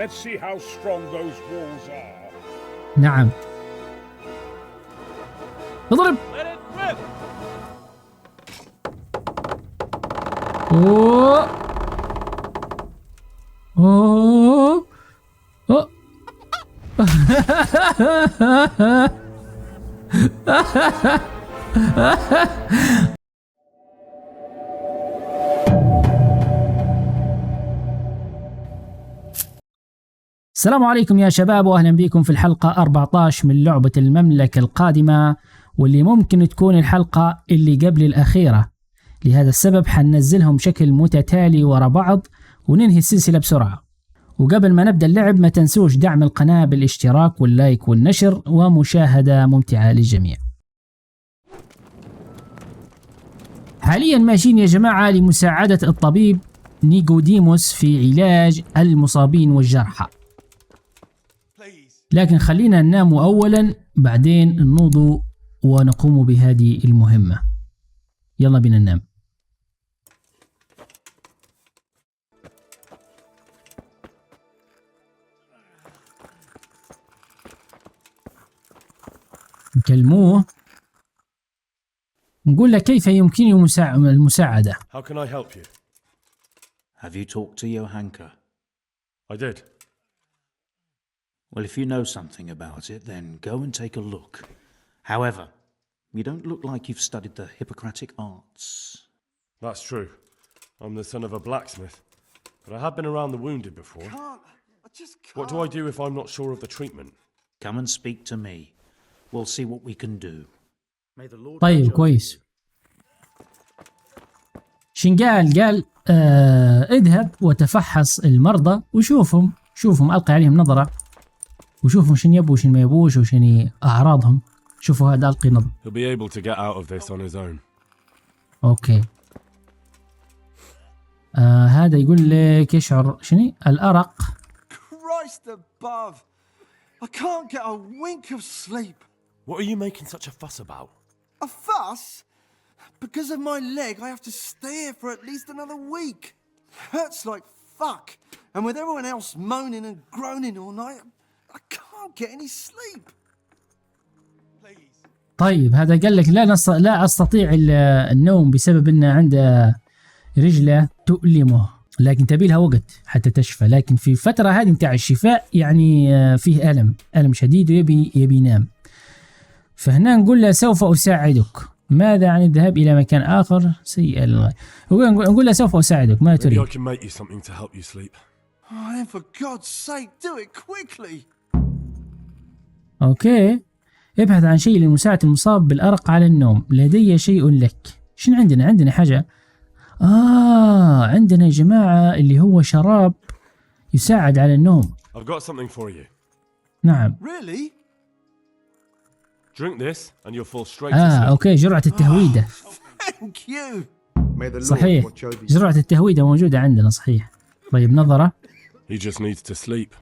Let's see how strong those walls are. نعم. اضرب. اوه اوه اوه السلام عليكم يا شباب، واهلا بكم في الحلقة 14 من لعبة المملكة القادمة، واللي ممكن تكون الحلقة اللي قبل الأخيرة. لهذا السبب حننزلهم بشكل متتالي ورا بعض وننهي السلسلة بسرعة. وقبل ما نبدأ اللعب ما تنسوش دعم القناة بالاشتراك واللايك والنشر، ومشاهدة ممتعة للجميع. حاليا ماشيين يا جماعة لمساعدة الطبيب نيقوديموس في علاج المصابين والجرحى، لكن خلينا ننام أولا بعدين نوضوا ونقوم بهذه المهمة. يلا بينا ننام. نكلموه نقول له كيف يمكنني المساعدة. How can I help you? Have you talked to Johanka? I did. Well, if you know something about it, then go and take a look. However, you don't look like you've studied the Hippocratic arts. That's true. I'm the son of a blacksmith, but I have been around the wounded before. I just can't. What do I do if I'm not sure of the treatment? Come and speak to me. We'll see what we can do. طيب كويس. شن قال اذهب وتفحص المرضى وشوفهم ألقي عليهم نظرة وشوفهم شن يبوا وشن ما يبوش وشن أعراضهم. شوفوا هذا ألقي نظرة. He'll be able to get out of this on his own. أوكي. هذا يقول لك يشعر شنو الأرق. Christ above! I can't get a wink of sleep. What are you making such a fuss about? A fuss? Because of my leg, I have to stay here for at least another week. Hurts like fuck. And with everyone else moaning and groaning all night, I can't get any sleep. Please. طيب هذا قال لك لا أستطيع النوم بسبب أن عنده رجله تؤلمه، لكن تبي لها وقت حتى تشفى. لكن في الفترة هذه نتاع الشفاء يعني فيه ألم شديد ويبي ينام. فهنا نقول له سوف أساعدك. ماذا عن الذهاب إلى مكان آخر سيء للغاية؟ نقول له سوف أساعدك. ما تريد؟ Maybe I can make you something to help you sleep. Oh, then for God's sake, do it quickly. أوكي. ابحث عن شيء لمساعدة المصاب بالأرق على النوم. لدي شيء لك. شنو عندنا حاجة. عندنا يا جماعة اللي هو شراب يساعد على النوم. I've got something for you. نعم. Really? Drink this and you'll fall straight to sleep. أوكي جرعة التهويدة. Thank you. صحيح جرعة التهويدة موجودة عندنا صحيح. طيب نظرة. He just needs to sleep.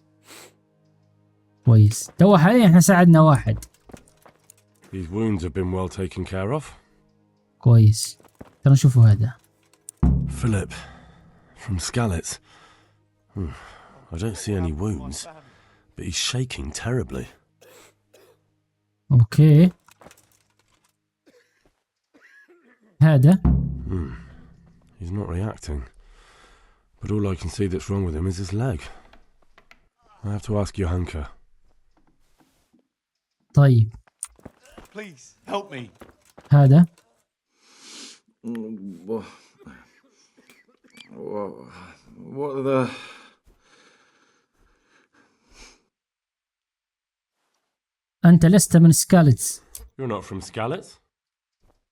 كويس. تو حاليا احنا ساعدنا واحد. His wounds have been well taken care of. كويس. ترى نشوفوا هذا. Philip from Skalitz. I don't see any wounds, but he's shaking terribly. اوكي. هذا. He's not reacting. But all I can see that's wrong with him is his leg. I have to ask Johanka. طيب. Please help me. هذا. What are the... أنت لست من سكاليتس. You're not from Skalitz?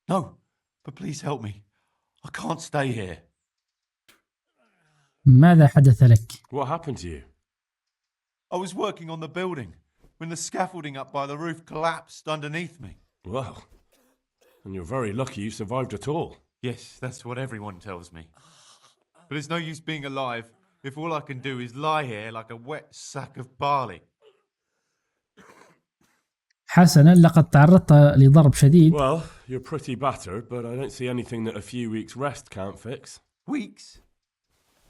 No, but please help me. I can't stay here. ماذا حدث لك؟ What happened to you? I was working on the building when the scaffolding up by the roof collapsed underneath me. Well, and you're very lucky you survived at all. Yes, that's what everyone tells me. But there's no use being alive if all I can do is lie here like a wet sack of barley. حسنا لقد تعرضت لضرب شديد. Well, you're pretty battered, but I don't see anything that a few weeks rest can't fix. Weeks?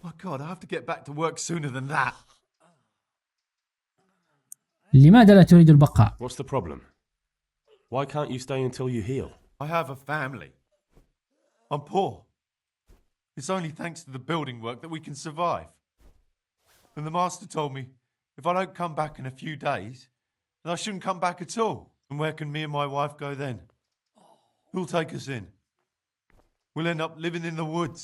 My God, I have to get back to work sooner than that. لماذا لا تريد البقاء؟ What's the problem? Why can't you stay until you heal? I have a family. I'm poor. It's only thanks to the building work that we can survive. And the master told me if I don't come back in a few days, then I shouldn't come back at all. And where can me and my wife go then? Who'll take us in? We'll end up living in the woods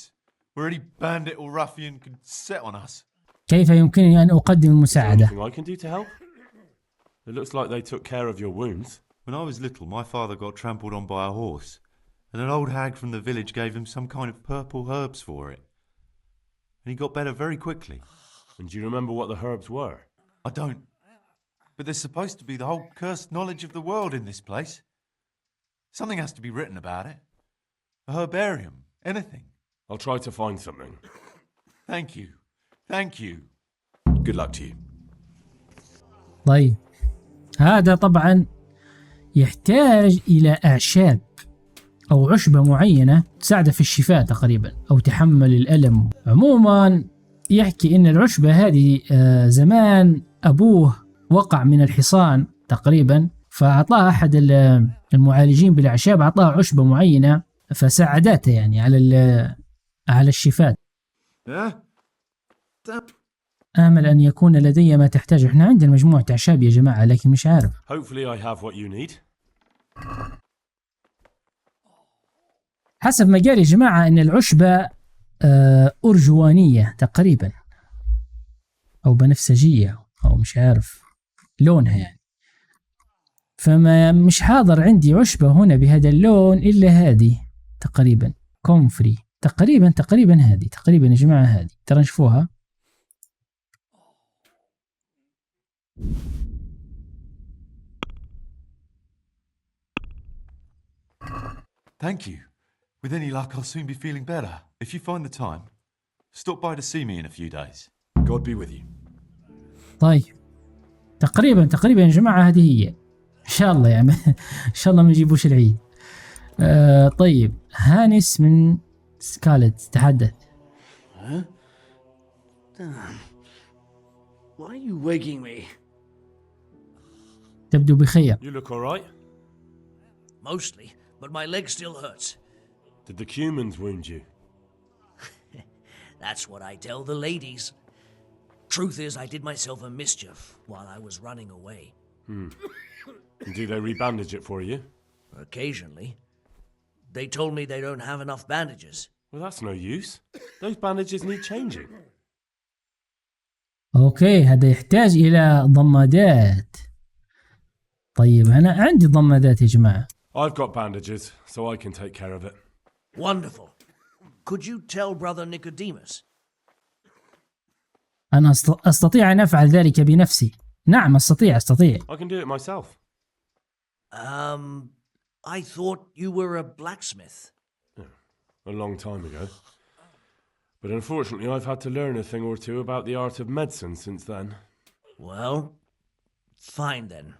where any bandit or ruffian can set on us. كيف يمكنني أن أقدم المساعدة؟ Anything I can do to help? It looks like they took care of your wounds. When I was little, my father got trampled on by a horse, and an old hag from the village gave him some kind of purple herbs for it. And he got better very quickly. And do you remember what the herbs were? I don't. But there's supposed to be the whole cursed knowledge of the world in this place. Something has to be written about it. A herbarium. Anything. I'll try to find something. Thank you. Thank you. Good luck to you. طيب هذا طبعا يحتاج إلى أعشاب أو عشبة معينة تساعده في الشفاء تقريبا أو تحمل الألم. عموما يحكي إن العشبة هذه زمان أبوه وقع من الحصان تقريبا، فأعطاه أحد المعالجين بالأعشاب أعطاه عشبة معينة فساعدته يعني على الشفاء. آمل أن يكون لدي ما تحتاجه. إحنا عندنا مجموعة أعشاب يا جماعة لكن مش عارف. Hopefully I have what you need. حسب ما قال يا جماعة إن العشبة أرجوانية تقريبا أو بنفسجية أو مش عارف لونها يعني، فما مش حاضر عندي عشبة هنا بهذا اللون إلا هذه تقريبا كومفري تقريبا هذه تقريبا يا جماعة هذه ترى نشوفوها. Thank you. With any luck, I'll soon be feeling better. If you find the time, stop by to see me in a few days. God be with you. طيب تقريبا يا جماعة هذه هي إن شاء الله يعني إن شاء الله ما نجيبوش العيد. طيب هانس من سكالت تحدث. Why are you waking me? تبدو بخير. You look all right. Mostly, but my leg still hurts. Did the humans wound you? That's what I tell the ladies. Truth is, I did myself a mischief while I was running away. And do they rebandage it for you? Occasionally. They told me they don't have enough bandages. Well, that's no use. Those bandages need changing. أوكي هذا يحتاج إلى ضمادات. طيب أنا عندي ضمادات يا جماعة. I've got bandages, so I can take care of it. Wonderful. Could you tell Brother Nicodemus? أنا أستطيع أن أفعل ذلك بنفسي. نعم أستطيع. I can do it myself. I thought you were a blacksmith. A long time ago. But unfortunately, I've had to learn a thing or two about the art of medicine since then. Well, fine then.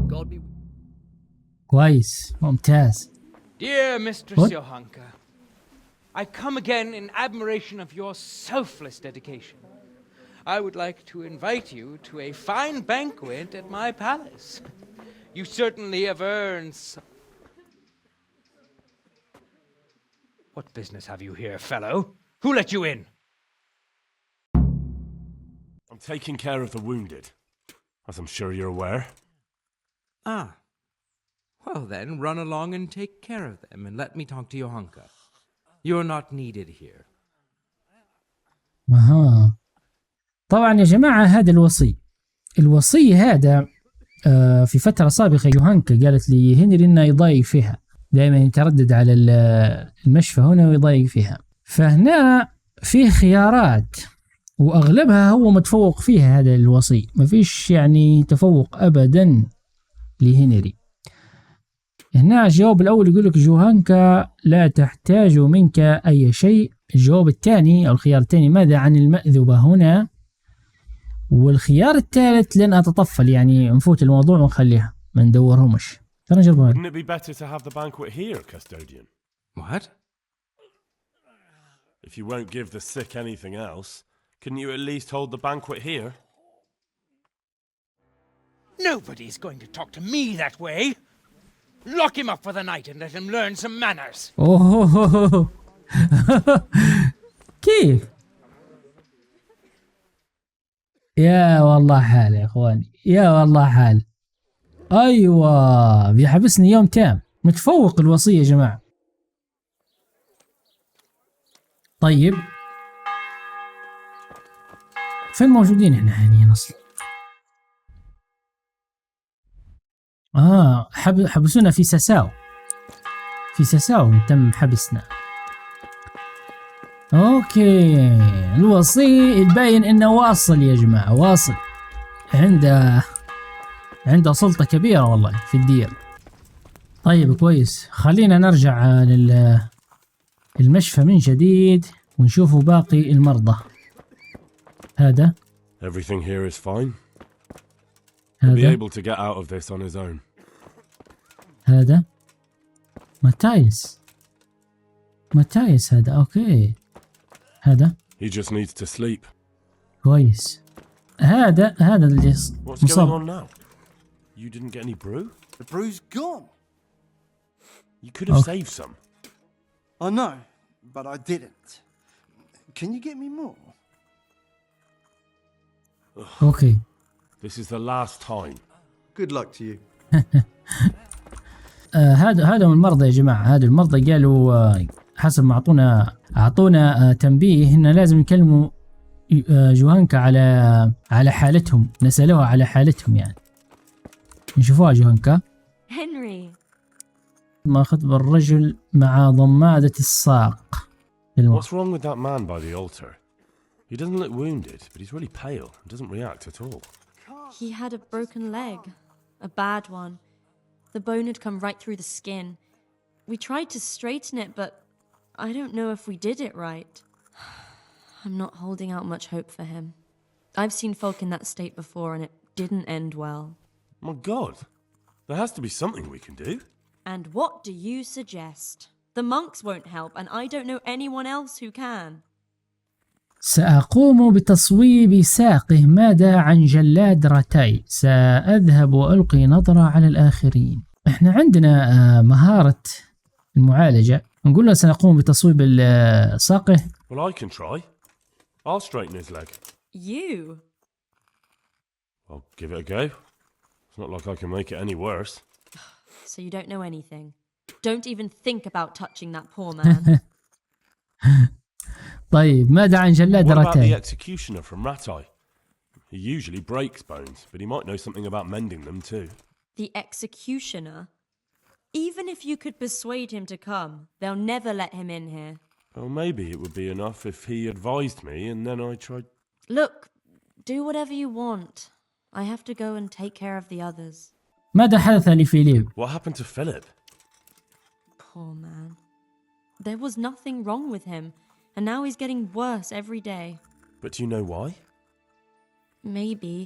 God be... كويس ممتاز. Dear Mistress Johanka, I come again in admiration of your selfless dedication. I would like to invite you to a fine banquet at my palace. You certainly have earned What business have you here, fellow? Who let you in? I'm taking care of the wounded, as I'm sure you're aware. Ah. Well then, run along and take care of them and let me talk to Johanka. You're not needed here. طبعا يا جماعة هذا الوصي هذا في فترة سابقة يوهانكا قالت لي هنري إنه يضايق فيها، دائما يتردد على المشفى هنا ويضايق فيها. فهنا فيه خيارات وأغلبها هو متفوق فيها هذا الوصي، ما فيش يعني تفوق أبدا لهنري. هنا الجواب الأول يقول لك جوهانكا لا تحتاج منك أي شيء. الجواب الثاني أو الخيار الثاني ماذا عن المأذبة هنا؟ والخيار الثالث لن أتطفل يعني نفوت الموضوع ونخليها ما ندورهمش. ترى نجربها. Wouldn't it be better to have the banquet here, custodian? What? If you won't give the sick anything else, couldn't you at least hold the banquet here? Nobody's going to talk to me that way. Lock him up for the night and let him learn some manners. اوه كيف؟ يا والله حال يا اخواني، يا والله حال. ايوه بيحبسني يوم تام. متفوق الوصية يا جماعة. طيب فين موجودين احنا حاليا اصلا؟ حبسونا في ساساو. في ساساو تم حبسنا. اوكي الوصي الباين انه واصل يا جماعة، واصل. عنده سلطة كبيرة والله في الدير. طيب كويس، خلينا نرجع للمشفى من جديد ونشوفوا باقي المرضى. هذا Everything here is fine. He'll be able to get out of this on his own. هذا ماتايس هذا. اوكي هذا He just needs to sleep. كويس. هذا اللي What's going on now? You didn't get any brew? The brew's gone. You could have saved some. I know, but I didn't. Can you get me more? اوكي. This is the last time. Good luck to you. هذا من المرضى يا جماعة. هذا المرضى قالوا حسب ما أعطونا تنبيه إن لازم يكلموا جوهانكا على حالتهم، نسألوها على حالتهم يعني. نشوفوها جوهانكا. هنري ما خطب الرجل مع ضمادة الساق. What's wrong with that man by the altar? He doesn't look wounded, but he's really pale and doesn't react at all. He had a broken leg, a bad one. The bone had come right through the skin. We tried to straighten it, but I don't know if we did it right. I'm not holding out much hope for him. I've seen folk in that state before and it didn't end well. My God, there has to be something we can do. And what do you suggest? The monks won't help and I don't know anyone else who can. سأقوم بتصويب ساقه. ماذا عن جلاد راتاي؟ سأذهب وألقي نظرة على الآخرين. احنا عندنا مهارة المعالجة. نقول له سنقوم بتصويب ساقه. Well, I can try. I'll straighten his leg. You? I'll give it a go. It's not like I can make it any worse. So you don't know anything. Don't even think about touching that poor man. طيب ماذا عن جلاد What about راتاي؟ the executioner from Ratai? He usually breaks bones, but he might know something about mending them too. The executioner? Even if you could persuade him to come, they'll never let him in here. Well, maybe it would be enough if he advised me and then I tried... Look, do whatever you want. I have to go and take care of the others. ماذا حدث لفيليب؟ What happened to Philip? Poor man. There was nothing wrong with him, and now he's getting worse every day. But do you know why? Maybe.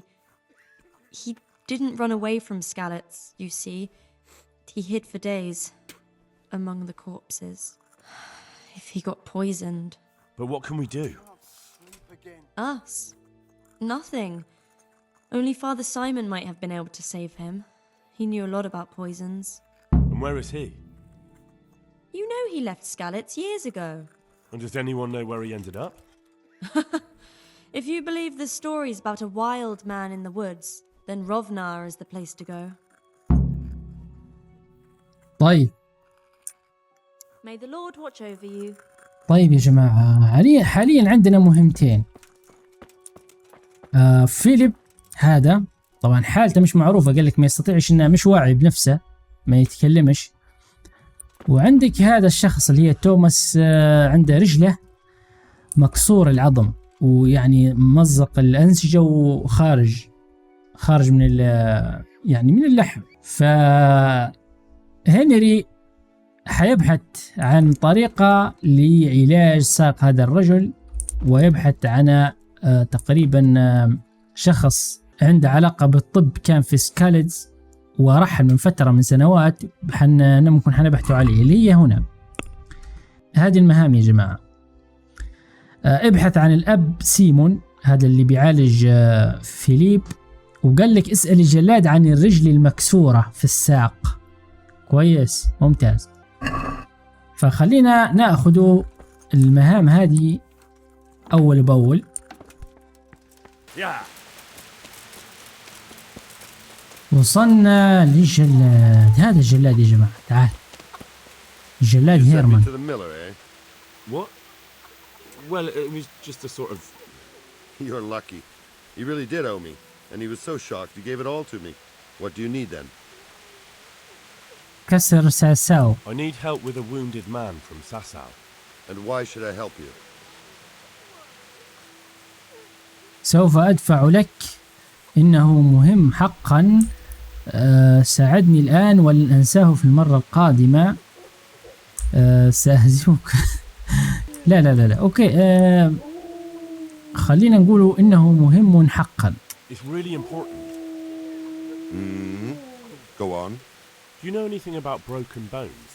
He didn't run away from Skalitz, you see. He hid for days among the corpses. If he got poisoned. But what can we do? Us? Nothing. Only Father Simon might have been able to save him. He knew a lot about poisons. And where is he? You know he left Skalitz years ago. And does anyone know where he ended up? If you believe the stories about a wild man in the woods, then Rovnar is the place to go. طيب May the Lord watch over you. طيب يا جماعة حاليا عندنا مهمتين. فيليب هذا طبعا حالته مش معروفة، قال لك ما يستطيعش انه مش واعي بنفسه، ما يتكلمش. وعندك هذا الشخص اللي هي توماس، عنده رجله مكسور العظم ويعني ممزق الأنسجة وخارج من يعني من اللحم. فهنري حيبحث عن طريقة لعلاج ساق هذا الرجل، ويبحث عن تقريبا شخص عنده علاقة بالطب كان في سكاليدز ورحل من فترة من سنوات، ممكن حنبحثوا عليه اللي هي هنا. هذه المهام يا جماعة. ابحث عن الأب سيمون، هذا اللي بيعالج فيليب، وقال لك اسأل الجلاد عن الرجل المكسورة في الساق. كويس، ممتاز. فخلينا ناخذ المهام هذه أول بأول. وصلنا للجلاد. هذا الجلاد يا جماعة، تعال. الجلاد هيرمان. What? Well, it was just a sort of... You're lucky. He really did owe me, and he was so shocked he gave it all to me. What do you need then? كسر ساساو. I need help with a wounded man from Sasau. And why should I help you? سوف أدفع لك، إنه مهم حقا. ساعدني الآن ولن أنساه في المرة القادمة. سأهزمك. لا لا لا لا، أوكي. خلينا نقوله إنه مهم حقا. It's really important. Go on. Do you know anything about broken bones?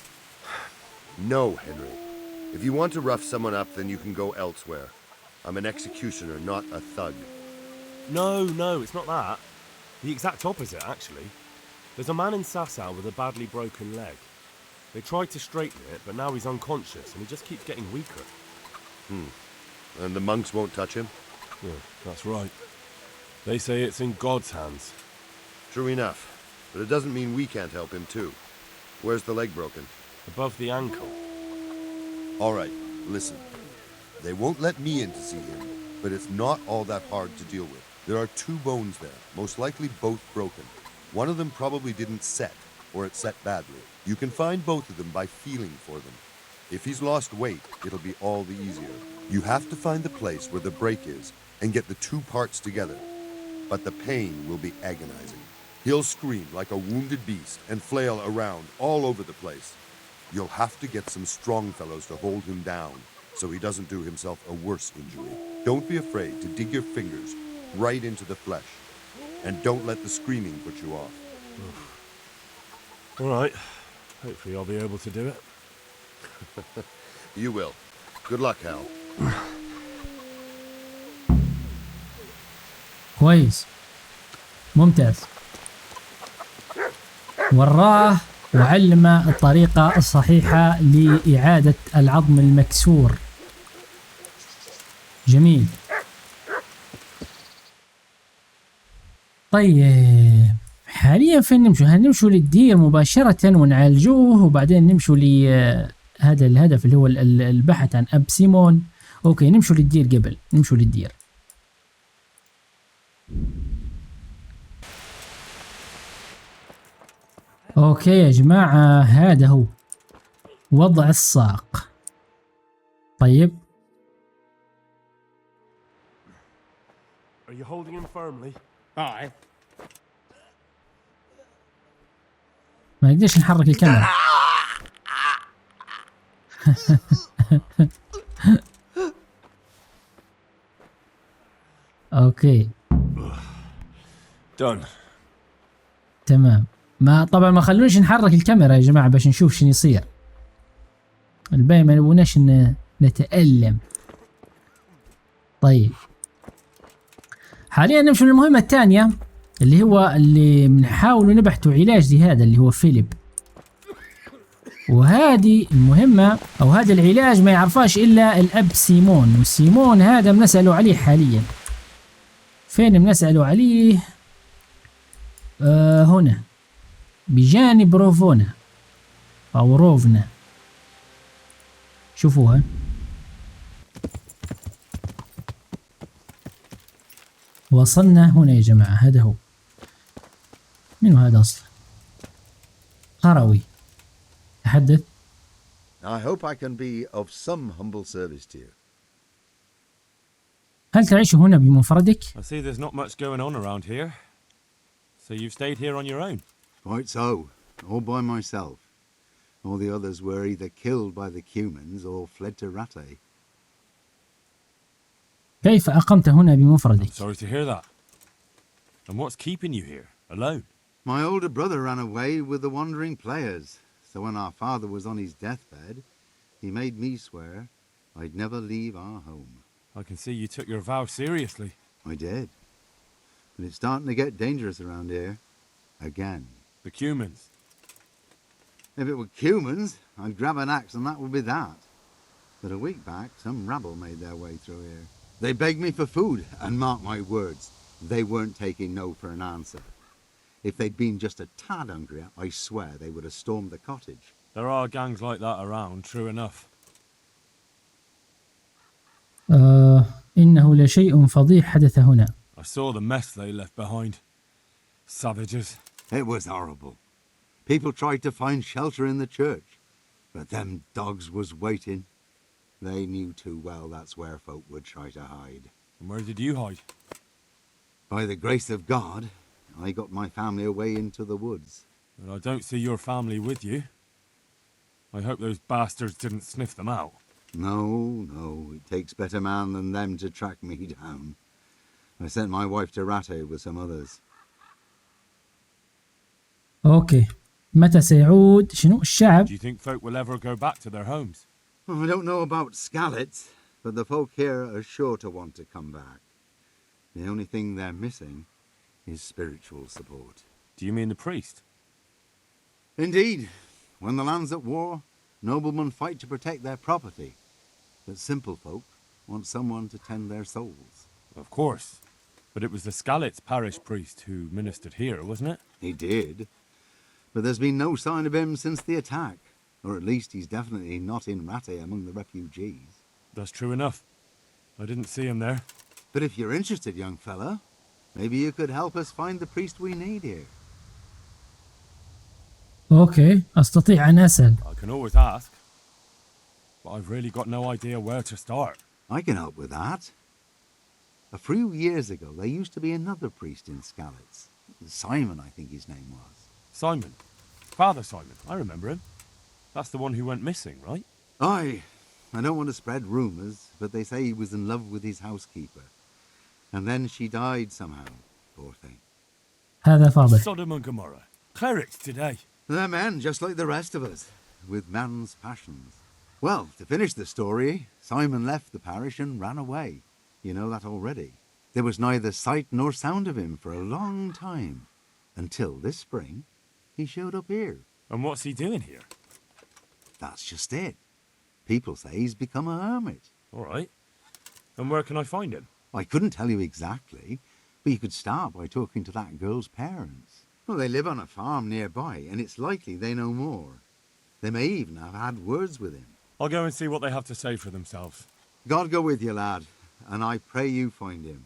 No, Henry. If you want to rough someone up, then you can go elsewhere. I'm an executioner, not a thug. No, it's not that. The exact opposite, actually. There's a man in Sasau with a badly broken leg. They tried to straighten it, but now he's unconscious and he just keeps getting weaker. And the monks won't touch him? Yeah, that's right. They say it's in God's hands. True enough. But it doesn't mean we can't help him too. Where's the leg broken? Above the ankle. All right, listen. They won't let me in to see him, but it's not all that hard to deal with. There are 2 bones there, most likely both broken. One of them probably didn't set, or it set badly. You can find both of them by feeling for them. If he's lost weight, it'll be all the easier. You have to find the place where the break is and get the 2 parts together. But the pain will be agonizing. He'll scream like a wounded beast and flail around all over the place. You'll have to get some strong fellows to hold him down so he doesn't do himself a worse injury. Don't be afraid to dig your fingers right into the flesh. And don't let the screaming put you off. All right. Hopefully I'll be able to do it. You will. Good luck, Hal. كويس، ممتاز. وراه وعلمه الطريقة الصحيحة لإعادة العظم المكسور. جميل. طيب حاليا فين نمشوا؟ هنمشوا للدير مباشرة ونعالجوه، وبعدين نمشوا لهذا الهدف اللي هو البحث عن أب سيمون. أوكي، نمشوا للدير قبل. نمشوا للدير. اوكي يا جماعة، هذا هو وضع الساق. طيب. Are you holding him firmly? Aye. ما نقدرش نحرك الكاميرا. اوكي. Done. تمام. ما طبعا ما خلونيش نحرك الكاميرا يا جماعة باش نشوف شنو يصير. الباقي ما نبوناش نتألم. طيب حاليا نمشي للمهمة الثانية اللي بنحاول نبحثوا علاج لهذا اللي هو فيليب. وهذه المهمة أو هذا العلاج ما يعرفاش إلا الأب سيمون، وسيمون هذا بنسأله عليه حاليا. فين بنسأله عليه؟ هنا بجانب روفونا أو روفنا. شوفوها. وصلنا هنا يا جماعة. هذا هو. منو هذا أصلا؟ قروي. تحدث. I hope I can be of some humble service to you. هل تعيش هنا بمفردك؟ I see there's not much going on around here. So you've stayed here on your own? Quite so. All by myself. All the others were either killed by the Cumans or fled to Rattay. كيف أقمت هنا بمفردك؟ I'm sorry to hear that. And what's keeping you here, alone? My older brother ran away with the wandering players. So when our father was on his deathbed, he made me swear I'd never leave our home. I can see you took your vow seriously. I did. but it's starting to get dangerous around here. Again. The Cumans. If it were humans, I'd grab an axe and that would be that. But a week back, some rabble made their way through here. They begged me for food, and mark my words, they weren't taking no for an answer. If they'd been just a tad hungrier, I swear they would have stormed the cottage. There are gangs like that around, true enough. إنه لشيء فظيع حدث هنا. I saw the mess they left behind. Savages. It was horrible. People tried to find shelter in the church, but them dogs was waiting. They knew too well that's where folk would try to hide. And where did you hide? By the grace of God, I got my family away into the woods. But I don't see your family with you. I hope those bastards didn't sniff them out. No, it takes better man than them to track me down. I sent my wife to Ratte with some others. أوكي. متى سيعود شنو الشعب؟ Do you think folk will ever go back to their homes? I don't know about Skalitz, but the folk here are sure to want to come back. The only thing they're missing is spiritual support. Do you mean the priest? Indeed. When the land's at war, noblemen fight to protect their property. But simple folk want someone to tend their souls. Of course. But it was the Skalitz parish priest who ministered here, wasn't it? He did. But there's been no sign of him since the attack. Or at least he's definitely not in Ratte among the refugees. That's true enough. I didn't see him there. But if you're interested, young fella, maybe you could help us find the priest we need here. أوكي. أستطيع أن أسأل. I can always ask. But I've really got no idea where to start. I can help with that. A few years ago, there used to be another priest in Skalitz. Simon, I think his name was. Simon. Father Simon. I remember him. That's the one who went missing, right? Aye. I don't want to spread rumours, but they say he was in love with his housekeeper. And then she died somehow, poor thing. هذا فاضل. Sodom and Gomorrah. Clerics today. They're men just like the rest of us, with man's passions. Well, to finish the story, Simon left the parish and ran away. You know that already. There was neither sight nor sound of him for a long time, until this spring he showed up here. And what's he doing here? That's just it. People say he's become a hermit. All right. And where can I find him? I couldn't tell you exactly, but you could start by talking to that girl's parents. Well, they live on a farm nearby, and it's likely they know more. They may even have had words with him. I'll go and see what they have to say for themselves. God go with you, lad, and I pray you find him.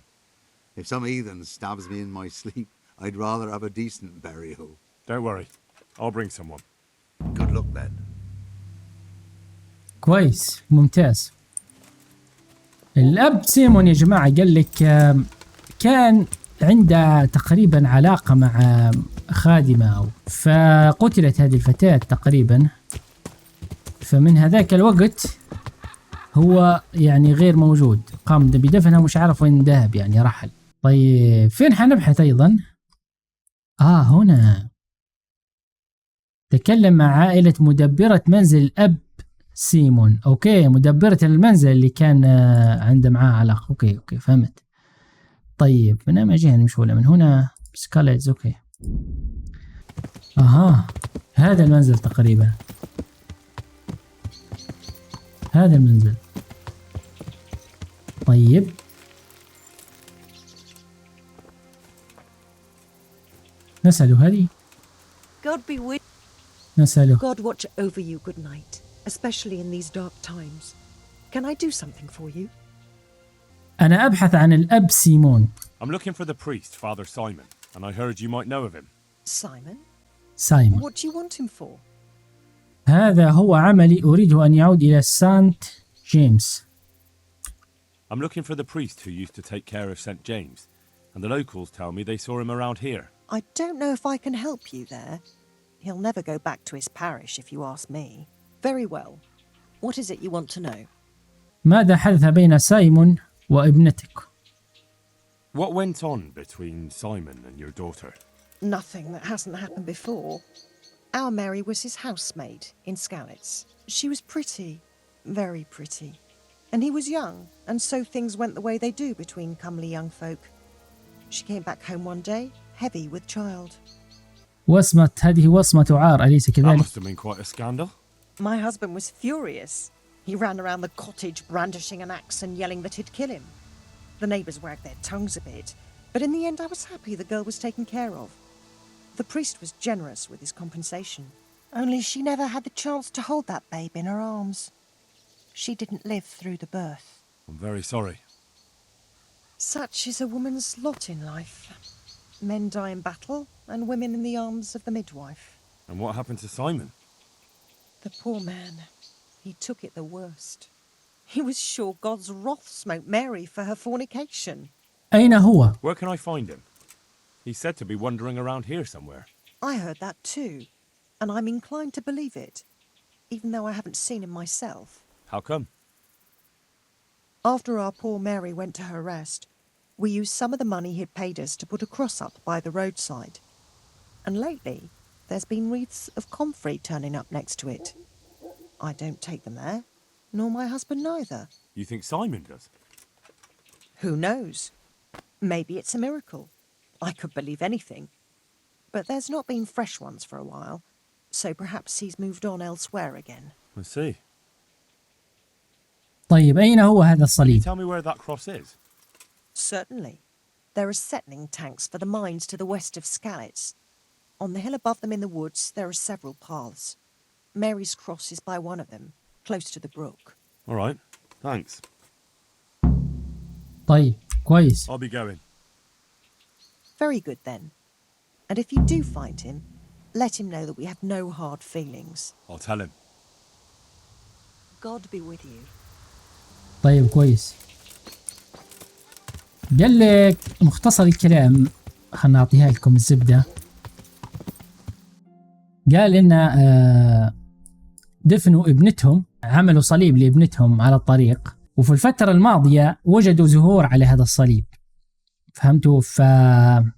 If some heathen stabs me in my sleep, I'd rather have a decent burial. Don't worry. I'll bring someone. Good luck then. كويس ممتاز. الأب سيمون يا جماعة قال لك كان عنده تقريبا علاقة مع خادمة فقتلت هذه الفتاة تقريبا، فمن هذاك الوقت هو يعني غير موجود، قام بدفنها ومش عارف وين ذهب، يعني رحل. طيب فين حنبحث أيضا؟ هنا تكلم مع عائلة مدبرة منزل الأب سيمون. أوكي، مدبرة المنزل اللي كان عنده معاه علاقة. أوكي فهمت. طيب من أي جهة نمشي ولا من هنا؟ سكاليتز. أوكي. هذا المنزل تقريبا، هذا المنزل. طيب نسأله هذه. God be with نسأله. God watch over you, good night, especially in these dark times. Can I do something for you? أنا أبحث عن الأب سيمون. I'm looking for the priest, Father Simon, and I heard you might know of him. Simon? سايمون. What do you want him for? هذا هو عملي، أريد أن يعود إلى سانت جيمس. I'm looking for the priest who used to take care of St. James, and the locals tell me they saw him around here. I don't know if I can help you there. He'll never go back to his parish if you ask me. Very well. What is it you want to know? ماذا حدث بين سايمون وابنتك؟ What went on between Simon and your daughter? Nothing that hasn't happened before. Our Mary was his housemaid in Skalitz. She was pretty, very pretty. And he was young, and so things went the way they do between comely young folk. She came back home one day, heavy with child. هذه وصمة عار أليس That كذلك؟ must have been quite a scandal. My husband was furious. He ran around the cottage brandishing an axe and yelling that he'd kill him. The neighbours wagged their tongues a bit, but in the end I was happy the girl was taken care of. The priest was generous with his compensation. Only she never had the chance to hold that babe in her arms. She didn't live through the birth. I'm very sorry. Such is a woman's lot in life. Men die in battle, and women in the arms of the midwife. And what happened to Simon? The poor man, he took it the worst. He was sure God's wrath smote Mary for her fornication. أين هو؟ Where can I find him? He's said to be wandering around here somewhere. I heard that too, and I'm inclined to believe it, even though I haven't seen him myself. How come? After our poor Mary went to her rest, we used some of the money he'd paid us to put a cross up by the roadside. And lately, there's been wreaths of comfrey turning up next to it. I don't take them there, nor my husband neither. You think Simon does? Who knows? Maybe it's a miracle. I could believe anything. But there's not been fresh ones for a while, so perhaps he's moved on elsewhere again. I see. طيب أين هو هذا Can you الصليب؟ tell me where that cross is? Certainly. There are settling tanks for the mines to the west of Skalitz. On the hill above them in the woods, there are several paths. Mary's cross is by one of them, close to the brook. All right. Thanks. طيب كويس. I'll be going. Very good then. And if you do find him, let him know that we have no hard feelings. I'll tell him. God be with you. طيب كويس. قال لك مختصر الكلام، خلنا نعطيها لكم الزبدة. قال إن دفنوا ابنتهم، عملوا صليب لابنتهم على الطريق، وفي الفترة الماضية وجدوا زهور على هذا الصليب. فهمتوا؟ فقالوا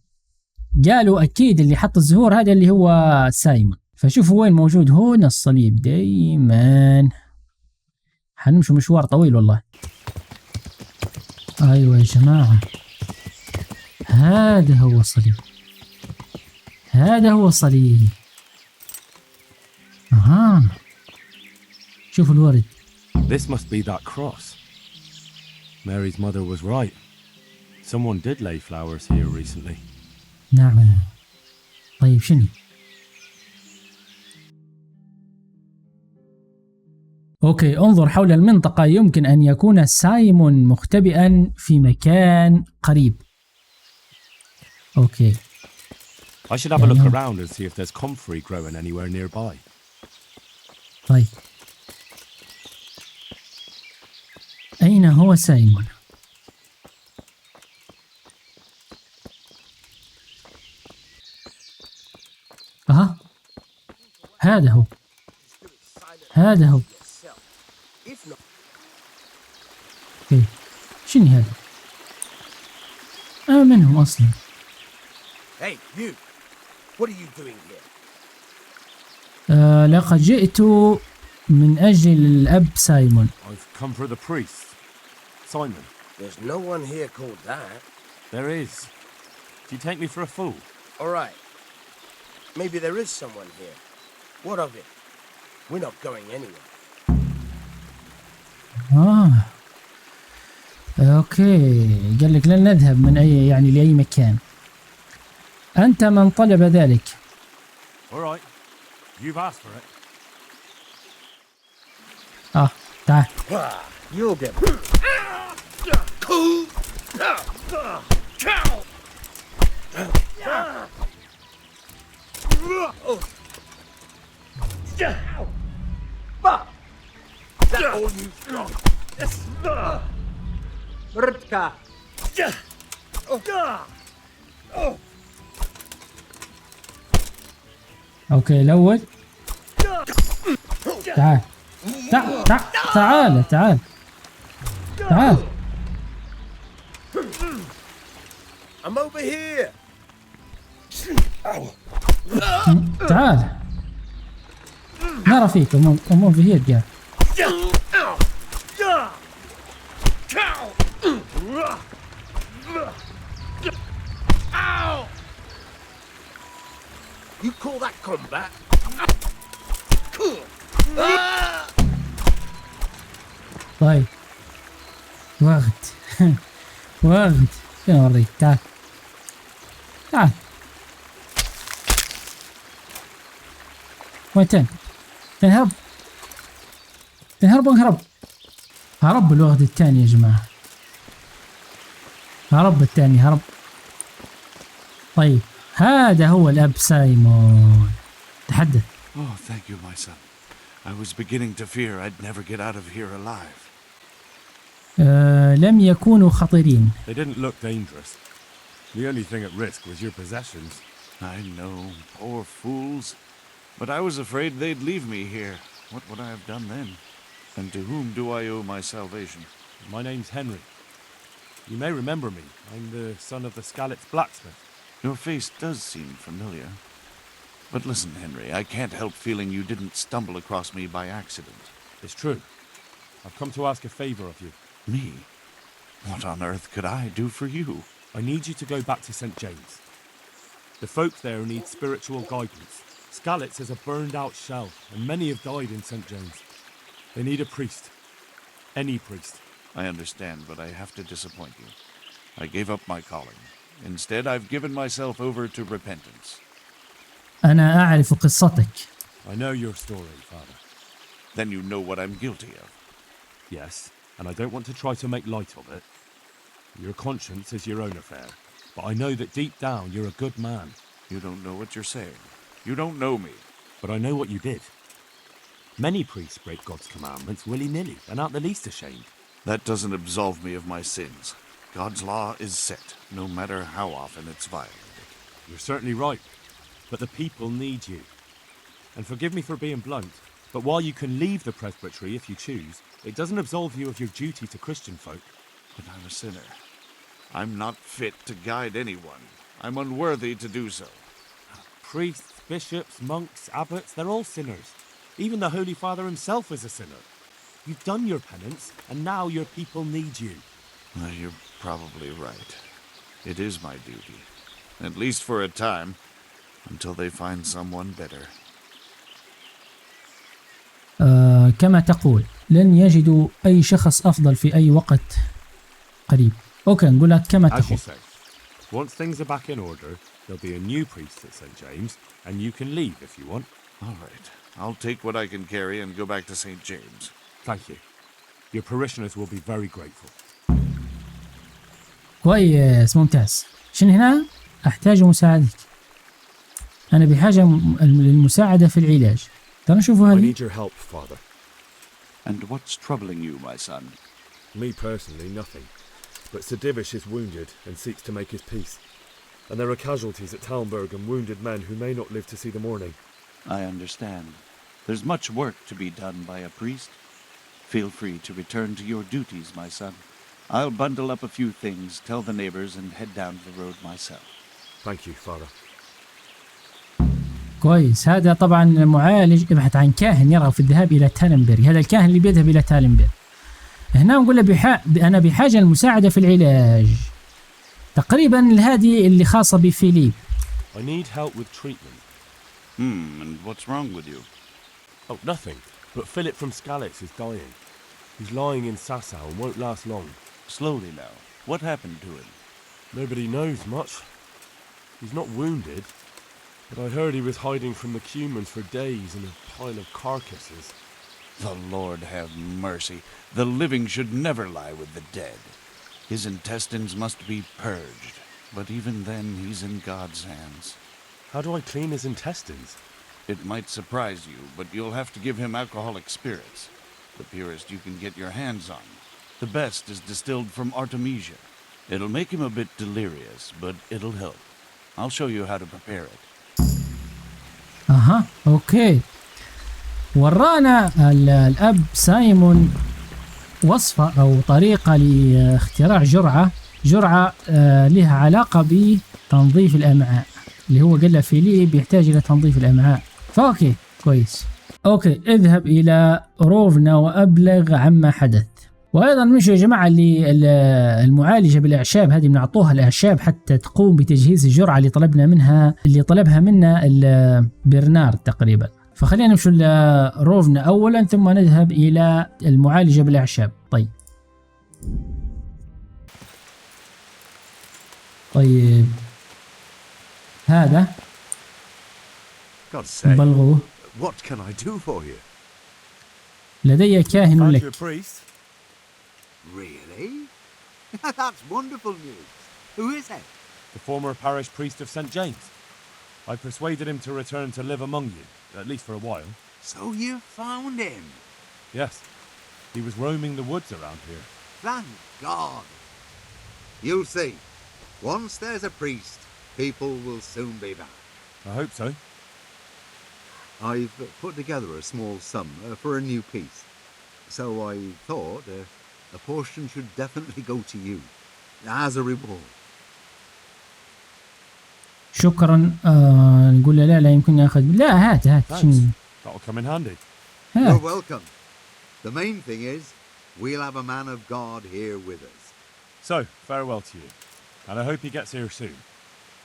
أكيد اللي حط الزهور هذا اللي هو سايمون. فشوفوا وين موجود هنا الصليب دايما. حنمشوا مشوار طويل والله. أيوة يا جماعة، هذا هو الصليب، هذا هو الصليب. شوفوا الورد. This must be that cross. Mary's mother was right. Someone did lay flowers here recently. نعم. طيب شنو؟ أوكي، انظر حول المنطقة، يمكن أن يكون سايمون مختبئا في مكان قريب. أوكي. I should have a look around and see if there's comfrey growing anywhere nearby. طيب. أين هو سايمون؟ هذا هو، هذا هو. اوكي، شنو هذا؟ منهم أصلا. Hey, you! What are you doing here? لقد جئت من أجل الأب سايمون. I've come for the priest. Simon. There's no one here called that. There is. Do you take me for a fool? All right. Maybe there is someone here. What of it? We're not going anywhere. أوكي، قال لك لن نذهب من أي يعني لأي مكان. أنت من طلب ذلك. All right. You've asked for it. تعال. You'll get. Is that all you've got? Rtka. اوكي الأول. تعال تعال تعال تعال. I'm over here. تعال. نرى فيك أمور في هيد قاعد. You call that combat? طيب وقت وقت شنو اوريك؟ تعال تعال وين تنهرب انهرب هرب الوقت الثاني يا جماعة، هرب الثاني هرب. طيب هذا هو الأب سايمون، تحدث. Oh, thank you, my son. I was beginning to fear I'd never get out of here alive. لم يكونوا خطيرين. They didn't look dangerous. The only thing at risk was your possessions. I know, poor fools. But I was afraid they'd leave me here. What would I have done then? And to whom do I owe my salvation? My name's Henry. You may remember me. I'm the son of the Skalitz blacksmith. Your face does seem familiar. But listen, Henry, I can't help feeling you didn't stumble across me by accident. It's true. I've come to ask a favor of you. Me? What on earth could I do for you? I need you to go back to St. James. The folk there need spiritual guidance. Skalitz is a burned-out shell, and many have died in St. James. They need a priest. Any priest. I understand, but I have to disappoint you. I gave up my calling. Instead, I've given myself over to repentance. أنا أعرف قصتك. I know your story, Father. Then you know what I'm guilty of. Yes, and I don't want to try to make light of it. Your conscience is your own affair, but I know that deep down you're a good man. You don't know what you're saying. You don't know me. But I know what you did. Many priests break God's commandments willy-nilly and aren't the least ashamed. That doesn't absolve me of my sins. God's law is set, no matter how often it's violated. You're certainly right, but the people need you. And forgive me for being blunt, but while you can leave the presbytery if you choose, it doesn't absolve you of your duty to Christian folk. But I'm a sinner. I'm not fit to guide anyone. I'm unworthy to do so. Priests, bishops, monks, abbots, they're all sinners. Even the Holy Father himself is a sinner. You've done your penance, and now your people need you. You're probably right. It is my duty. At least for a time, until they find someone better. كما تقول لن يجدوا أي شخص أفضل في أي وقت قريب. أوكي نقول لك كما تقول. Once things are back in order, there'll be a new priest at St. James, and you can leave if you want. All right. I'll take what I can carry and go back to St. James. Thank you. Your parishioners will be very grateful. كويس ممتاز. شنو هنا؟ أحتاج مساعدتك. أنا بحاجة للمساعدة في العلاج. ترى شوفوا هذه. I need your help, Father. And what's troubling you, my son? Me personally, nothing. But Sir Divish is wounded and seeks to make his peace. And there are casualties at Talmberg and wounded men who may not live to see the morning. I understand. There's much work to be done by a priest. Feel free to return to your duties, my son. I'll bundle up a few things, tell the neighbors, and head down the road myself. Thank you, Father. كويس. هذا طبعا معالج يبحث عن كاهن يرغب في الذهاب إلى تالنبرغ. هذا الكاهن اللي بيذهب إلى تالنبرغ. هنا نقول له أنا بحاجة للمساعدة في العلاج. تقريبا هذه اللي خاصة بفيليب. I need help with treatment. And what's wrong with you? Oh, nothing. But Philip from Skalitz is dying. He's lying in Sasau and won't last long. Slowly now. What happened to him? Nobody knows much. He's not wounded, but I heard he was hiding from the Cumans for days in a pile of carcasses. The Lord have mercy. The living should never lie with the dead. His intestines must be purged, but even then he's in God's hands. How do I clean his intestines? It might surprise you, but you'll have to give him alcoholic spirits. The purest you can get your hands on. The best is distilled from Artemisia. It'll make him a bit delirious, but it'll help. I'll show you how to prepare it. أها أوكي. ورانا الأب سايمون وصفة أو طريقة لاختراع جرعة لها علاقة بتنظيف الأمعاء، اللي هو قال له فيليب يحتاج إلى تنظيف الأمعاء. فأوكي كويس. أوكي اذهب إلى روفنا وأبلغ عما حدث. وايضا مش يا جماعه اللي المعالجه بالاعشاب هذه بنعطوها الاعشاب حتى تقوم بتجهيز الجرعه اللي طلبها منا برنارد تقريبا. فخلينا نمشي لروفنا اولا ثم نذهب الى المعالجه بالاعشاب. طيب هذا بلغوه. What can I do for you? لدي كاهن لك. Really? That's wonderful news. Who is it? The former parish priest of St. James. I persuaded him to return to live among you, at least for a while. So you found him? Yes. He was roaming the woods around here. Thank God. You'll see. Once there's a priest, people will soon be back. I hope so. I've put together a small sum for a new piece. So I thought a portion should definitely go to you as a reward. شكرا. نقول له لا يمكن ناخذ. لا هات That'll come in handy. You're welcome. The main thing is we'll have a man of God here with us. So, farewell to you. And I hope he gets here soon.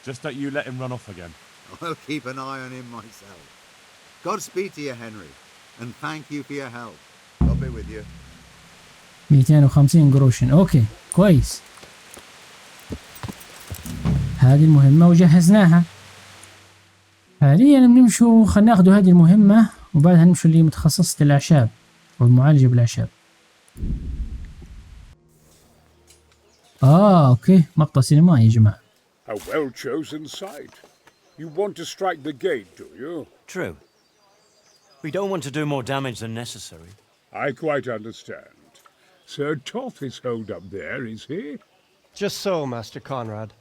Just that you let him run off again. I'll keep an eye on him myself. Godspeed to you, Henry. And thank you for your help. I'll be with you. 250 قروش. اوكي كويس. هذه المهمة وجهزناها. حاليا بنمشوا خلينا ناخذوا هذه المهمة وبعدها نمشوا لمتخصصة الأعشاب والمعالجة بالأعشاب. اوكي مقطع سينمائي يا جماعة. A well-chosen site. You want to strike the gate, do you? True. We don't want to do more damage than necessary. I quite understand. Sir Toth is holed up there, is he? Just so, Master Conrad.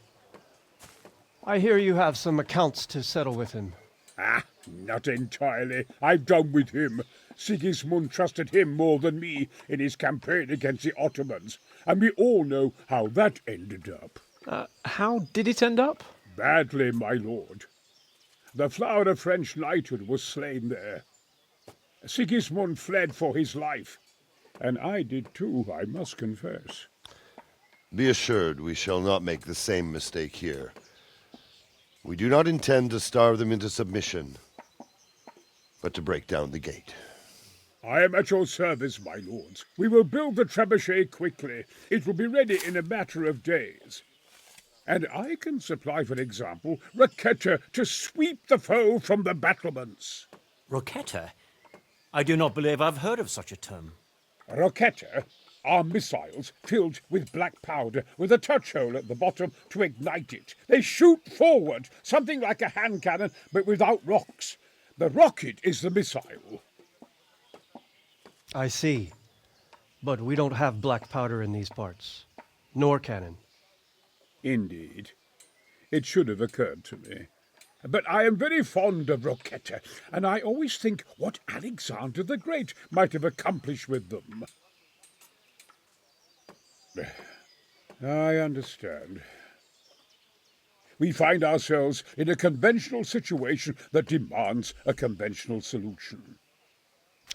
I hear you have some accounts to settle with him. Ah, not entirely. I've done with him. Sigismund trusted him more than me in his campaign against the Ottomans, and we all know how that ended up. How did it end up? Badly, my lord. The flower of French knighthood was slain there. Sigismund fled for his life, and I did too, I must confess. Be assured we shall not make the same mistake here. We do not intend to starve them into submission, but to break down the gate. I am at your service, my lords. We will build the trebuchet quickly. It will be ready in a matter of days. And I can supply, for example, Roquetta to sweep the foe from the battlements. Roquetta? I do not believe I've heard of such a term. Roquetta are missiles filled with black powder with a touch hole at the bottom to ignite it. They shoot forward, something like a hand cannon, but without rocks. The rocket is the missile. I see. But we don't have black powder in these parts. Nor cannon. Indeed. It should have occurred to me. But I am very fond of Roquetta, and I always think what Alexander the Great might have accomplished with them. I understand. We find ourselves in a conventional situation that demands a conventional solution.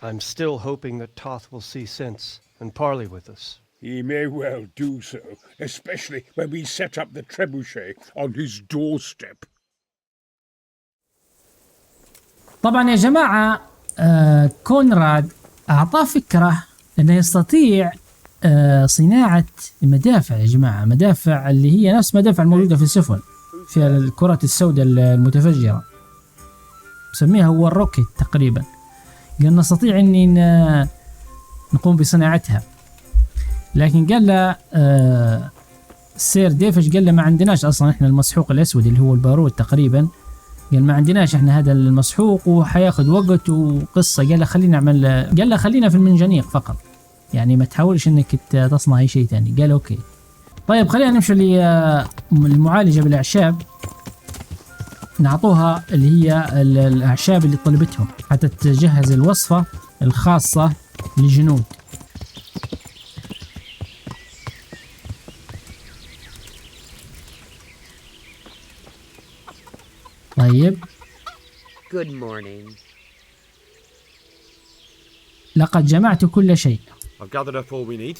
I'm still hoping that Toth will see sense and parley with us. He may well do so, especially when we set up the trebuchet on his doorstep. طبعا يا جماعة كونراد أعطاه فكرة أنه يستطيع صناعة مدافع يا جماعة، مدافع اللي هي نفس مدافع الموجودة في السفن، في الكرات السوداء المتفجرة، مسميها هو الروكيت تقريبا. قال نستطيع أن نقوم بصناعتها، لكن قال له السير ديفش قال له ما عندناش أصلا إحنا المسحوق الأسود اللي هو البارود تقريبا، قال ما عندناش إحنا هذا المسحوق وحياخد وقت وقصة. قال له خلينا في المنجنيق فقط، يعني ما تحاولش انك تصنع اي شيء ثاني. قال اوكي. طيب خلينا نمشي للمعالجة بالاعشاب، نعطوها اللي هي الاعشاب اللي طلبتهم حتى تجهز الوصفة الخاصة للجنود. طيب Good morning. لقد جمعت كل شيء. I've gathered up all we need.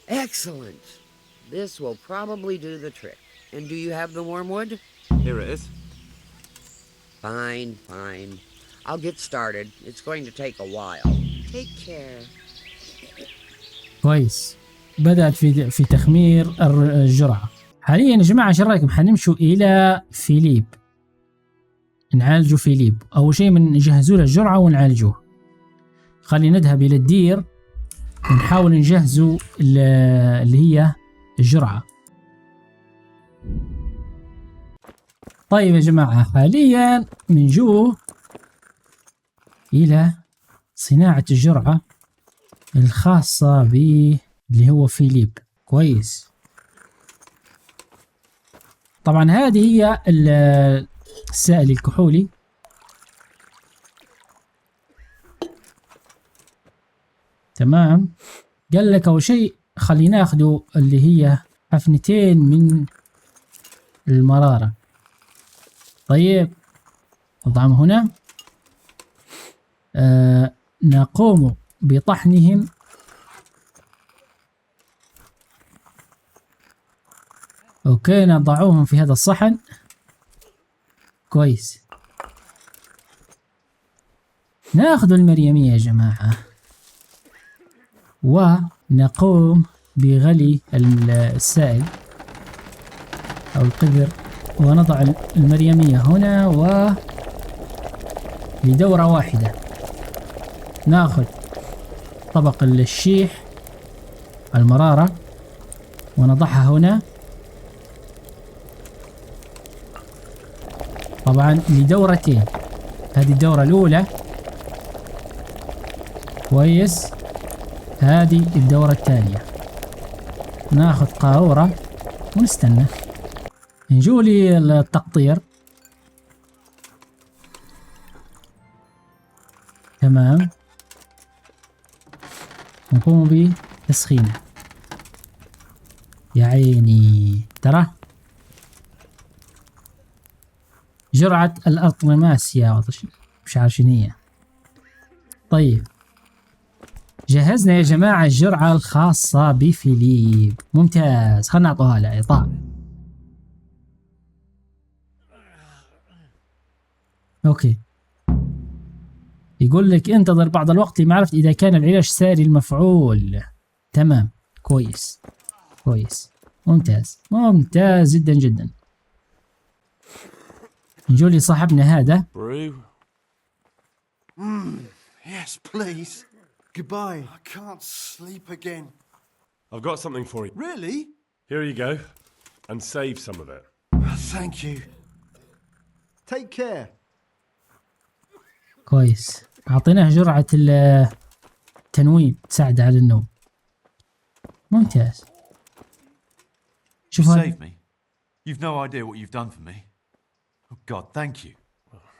Excellent. This will probably do the trick. And do you have the wormwood? Here it is. Fine, fine. I'll get started. It's going to take a while. Take care. كويس. بدأت في تخمير الجرعة. حاليا يا جماعة ايش رايكم حنمشوا إلى فيليب نعالجوا فيليب. أول شيء نجهزوا له الجرعة ونعالجوه. خلينا نذهب إلى الدير ونحاول نجهزوا اللي هي الجرعة. طيب يا جماعة حاليا بنجوه إلى صناعة الجرعة الخاصة اللي هو فيليب. كويس. طبعا هذه هي السائل الكحولي. تمام. قال لك أول شيء خلينا ناخذوا اللي هي حفنتين من المرارة. طيب نضعهم هنا. نقوم بطحنهم اوكي. نضعوهم في هذا الصحن. كويس. ناخذ المريمية يا جماعة ونقوم بغلي السائل او القدر ونضع المريمية هنا لدورة واحدة. ناخذ طبق الشيح المرارة ونضعها هنا طبعا لدورتين. هذه الدورة الأولى. كويس. هذه الدورة الثانية. ناخذ قارورة ونستنى. نجولي التقطير. تمام. نقوم بتسخينه. يا عيني ترى جرعة الأطلماسيا مش عارف شنو هي. طيب جهزنا يا جماعة الجرعة الخاصة بفيليب. ممتاز. خلنا نعطوها له إعطاء. أوكي. يقول لك انتظر بعض الوقت لمعرفة إذا كان العلاج ساري المفعول. تمام. كويس كويس. ممتاز ممتاز جدا جدا. نجولي صاحبنا هذا. Yes, please. Goodbye. I can't sleep again. I've got something for you. Really? Here you go. And save some of it. Thank you. Take care. كويس. أعطيناه جرعة التنويم تساعد على النوم. ممتاز. You saved me. You've no idea what you've done for me. Oh God, thank you.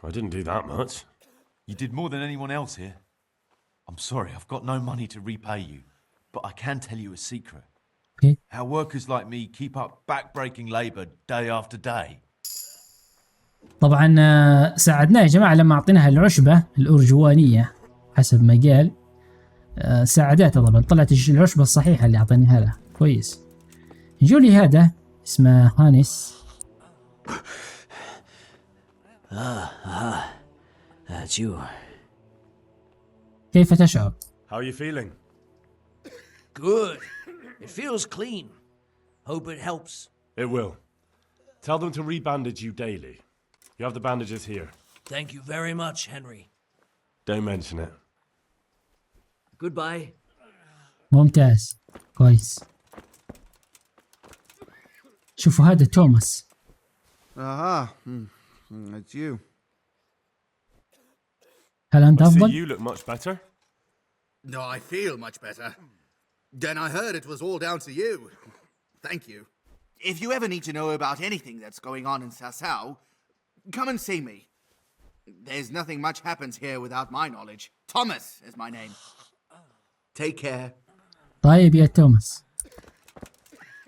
I didn't do that much. You did more than anyone else here. I'm sorry, I've got no money to repay you, but I can tell you a secret. Okay. How workers like me keep up back-breaking labour day after day. طبعا ساعدناه يا جماعة لما أعطيناها العشبة الأرجوانية حسب ما قال. ساعدته طبعا. طلعت العشبة الصحيحة اللي أعطيناها له. كويس. نجولي هذا اسمه هانس. That's you. كيف تشعر؟ How are you feeling? Good. It feels clean. Hope it helps. It will. Tell them to rebandage you daily. You have the bandages here. Thank you very much, Henry. Don't mention it. Goodbye. ممتاز. كويس. شوفوا هذا توماس. It's you. هل أنت I see أفضل؟ you look much better. No, I feel much better. Then I heard it was all down to you. Thank you. If you ever need to know about anything that's going on in Sasau, come and see me. There's nothing much happens here without my knowledge. Thomas is my name. Take care. طيب يا توماس.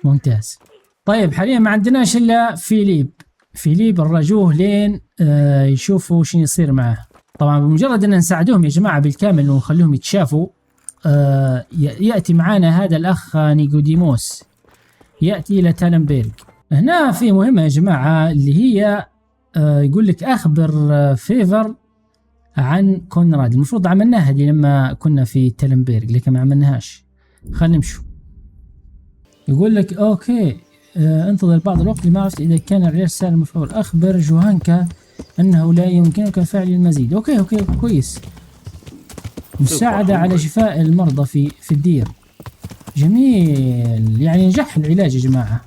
ممتاز. طيب حاليا ما عندناش إلا فيليب الرجوه لين يشوفوا شنو يصير معه. طبعا بمجرد ان نساعدوهم يا جماعة بالكامل ونخليهم يتشافوا يأتي معنا هذا الأخ نيقوديموس، يأتي إلى تالنبيرغ. هنا في مهمة يا جماعة اللي هي يقول لك أخبر فيفر عن كونراد. المفروض عملناها دي لما كنا في تالنبيرغ لكن ما عملناهاش. خلينا نمشوا. يقول لك أوكي انتظر بعض الوقت لمعرفة إذا كان العلاج سهل المفعول. أخبر جوهانكا أنه لا يمكنك فعل المزيد. أوكي كويس. مساعدة على شفاء المرضى في الدير. جميل، يعني نجح العلاج يا جماعة.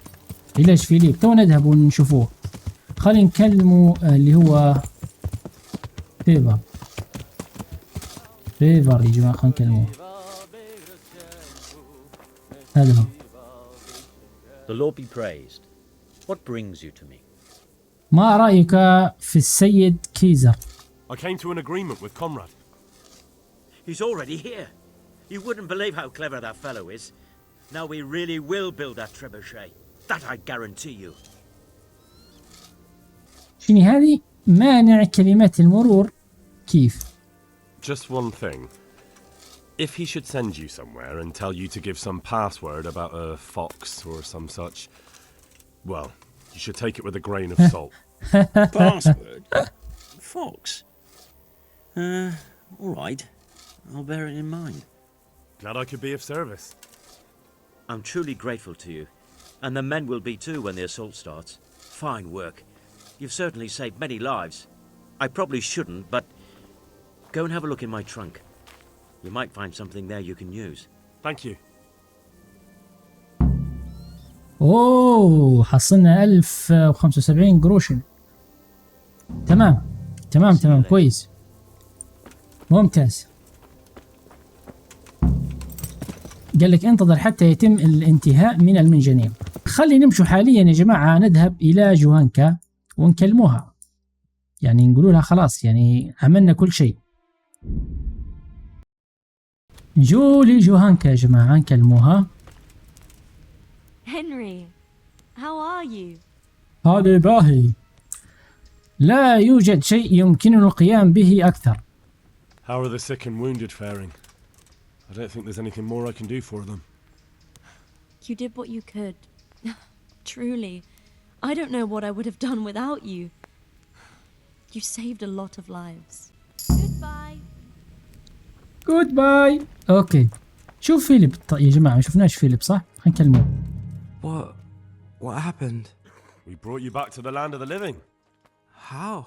علاج فيليب تو نذهب ونشوفوه. خلينا نكلموا اللي هو فيفر يا جماعة، خلينا نكلموه. هذا هو. The Lord be praised. What brings you to me? ما رأيك في السيد كيزر؟ I came to an agreement with Conrad. He's already here. You wouldn't believe how clever that fellow is. Now we really will build that trebuchet. That I guarantee you. شنو هذه؟ مانع كلمات المرور كيف؟ Just one thing. If he should send you somewhere and tell you to give some password about a fox or some such, well, you should take it with a grain of salt. Password? Fox? All right. I'll bear it in mind. Glad I could be of service. I'm truly grateful to you, and the men will be too when the assault starts. Fine work. You've certainly saved many lives. I probably shouldn't, but go and have a look in my trunk. You might find something there you can use. Thank you. اوه حصلنا 1075 قروش. تمام كويس ممتاز. قال لك انتظر حتى يتم الانتهاء من المنجنيق. خلي نمشوا حاليا يا جماعة، نذهب إلى جوهانكا ونكلموها، يعني نقولوا لها خلاص يعني عملنا كل شيء. نجوا لجوهانكا يا جماعة نكلموها. Henry, how are you? هذا باهي. لا يوجد شيء يمكننا القيام به أكثر. How are the sick and wounded faring? I don't think there's anything more I can do for them. You did what you could. Truly, I don't know what I would have done without you. You saved a lot of lives. Goodbye. اوكي. شوف فيليب يا جماعة، ما شفناش فيليب صح؟ خلينا نكلمه. What happened? We brought you back to the land of the living. How?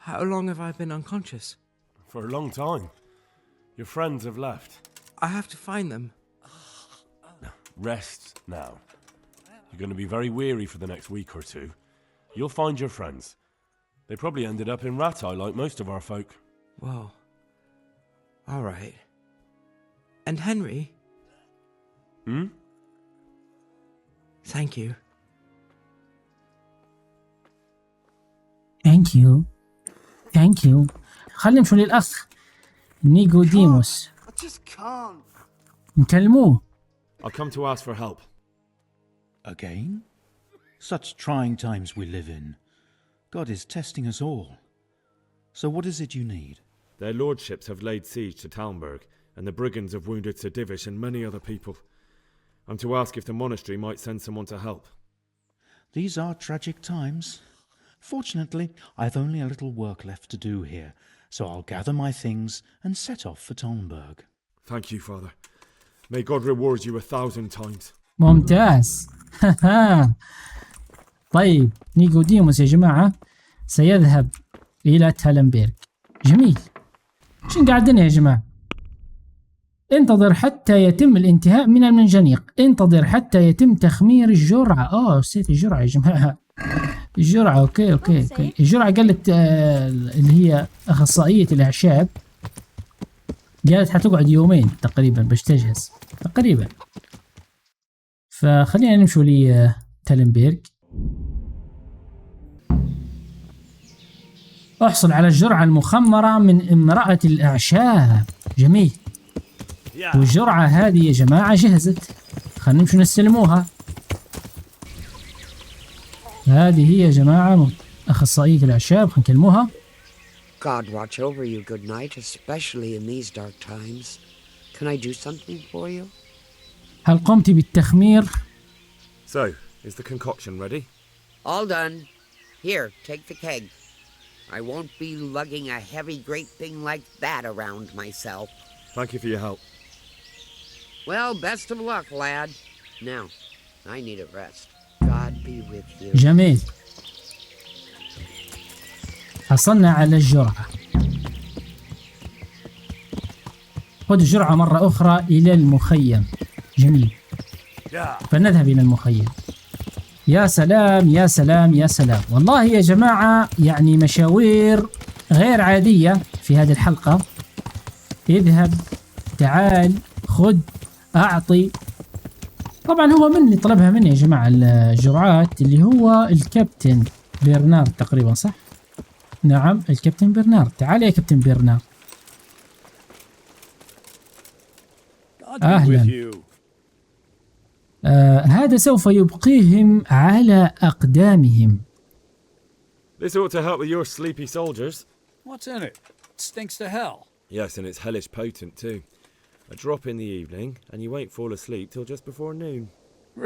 How long have I been unconscious? For a long time. Your friends have left. I have to find them. Rest now. You're going to be very weary for the next week or two. You'll find your friends. They probably ended up in Ratai like most of our folk. Well, all right. And Henry? Thank you. Thank you. خلينا نمشوا للأخ نيقوديموس نكلموه. I'll come to ask for help. Again? Such trying times we live in. God is testing us all. So what is it you need? Their lordships have laid siege to Talmberg, and the brigands have wounded Sir Divish and many other people. I'm to ask if the monastery might send someone to help. These are tragic times. Fortunately, I've only a little work left to do here, so I'll gather my things and set off for Talmberg. Thank you, Father. May God reward you 1,000 times. ممتاز. طيب نيقوديموس يا جماعة سيذهب إلى تالنبيرغ. جميل. شن قاعدين يا جماعة؟ انتظر حتى يتم الانتهاء من المنجنيق. انتظر حتى يتم تخمير الجرعة. نسيت الجرعة يا جماعة. الجرعة اوكي. الجرعة قالت اللي هي أخصائية الأعشاب قالت حتقعد يومين تقريبا باش تجهز تقريبا. فخلينا نمشوا لتالنبيرغ. احصل على الجرعة المخمرة من امرأة الأعشاب. جميل. والجرعة هذه يا جماعة جهزت. خلينا نمشوا نستلموها. هذه هي يا جماعة أخصائية الأعشاب. خلينا نكلموها. God watch over you, good night, especially in these dark times. Can I do something for you? هل قمت بالتخمير؟ So, is the concoction ready? All done. Here, take the keg. I won't be lugging a heavy great thing like that around myself. Thank you for your help. Well, best of luck, lad. Now, I need a rest. God be with you. جميل. حصلنا على الجرعة. خذ الجرعة مرة أخرى إلى المخيم. جميل. فنذهب إلى المخيم. يا سلام يا سلام يا سلام. والله يا جماعة يعني مشاوير غير عادية في هذه الحلقة. اذهب، تعال، خذ، أعطي. طبعا هو من اللي طلبها مني يا جماعة الجرعات؟ اللي هو الكابتن برنارد تقريبا، صح؟ نعم الكابتن برنارد. تعال يا كابتن برنارد. أهلا. هذا سوف يبقيهم على أقدامهم. This ought to help with your sleepy soldiers. What's in it? It stinks to hell. Yes, and it's hellish potent too. A drop in the evening, and you won't fall asleep till just before noon.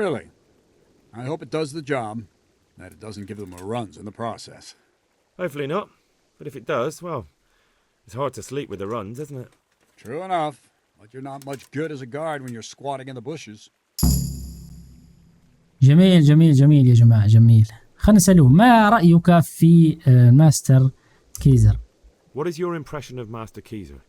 Really? I hope it does the job, that it doesn't give them a runs in the process. Hopefully not. But if it does, well, it's hard to sleep with the runs, isn't it? True enough. But you're not much good as a guard when you're squatting in the bushes. جميل جميل جميل يا جماعة، جميل. خلنا نسألوه ما رأيك في ماستر كيزر؟ What is your impression of Master Keyser?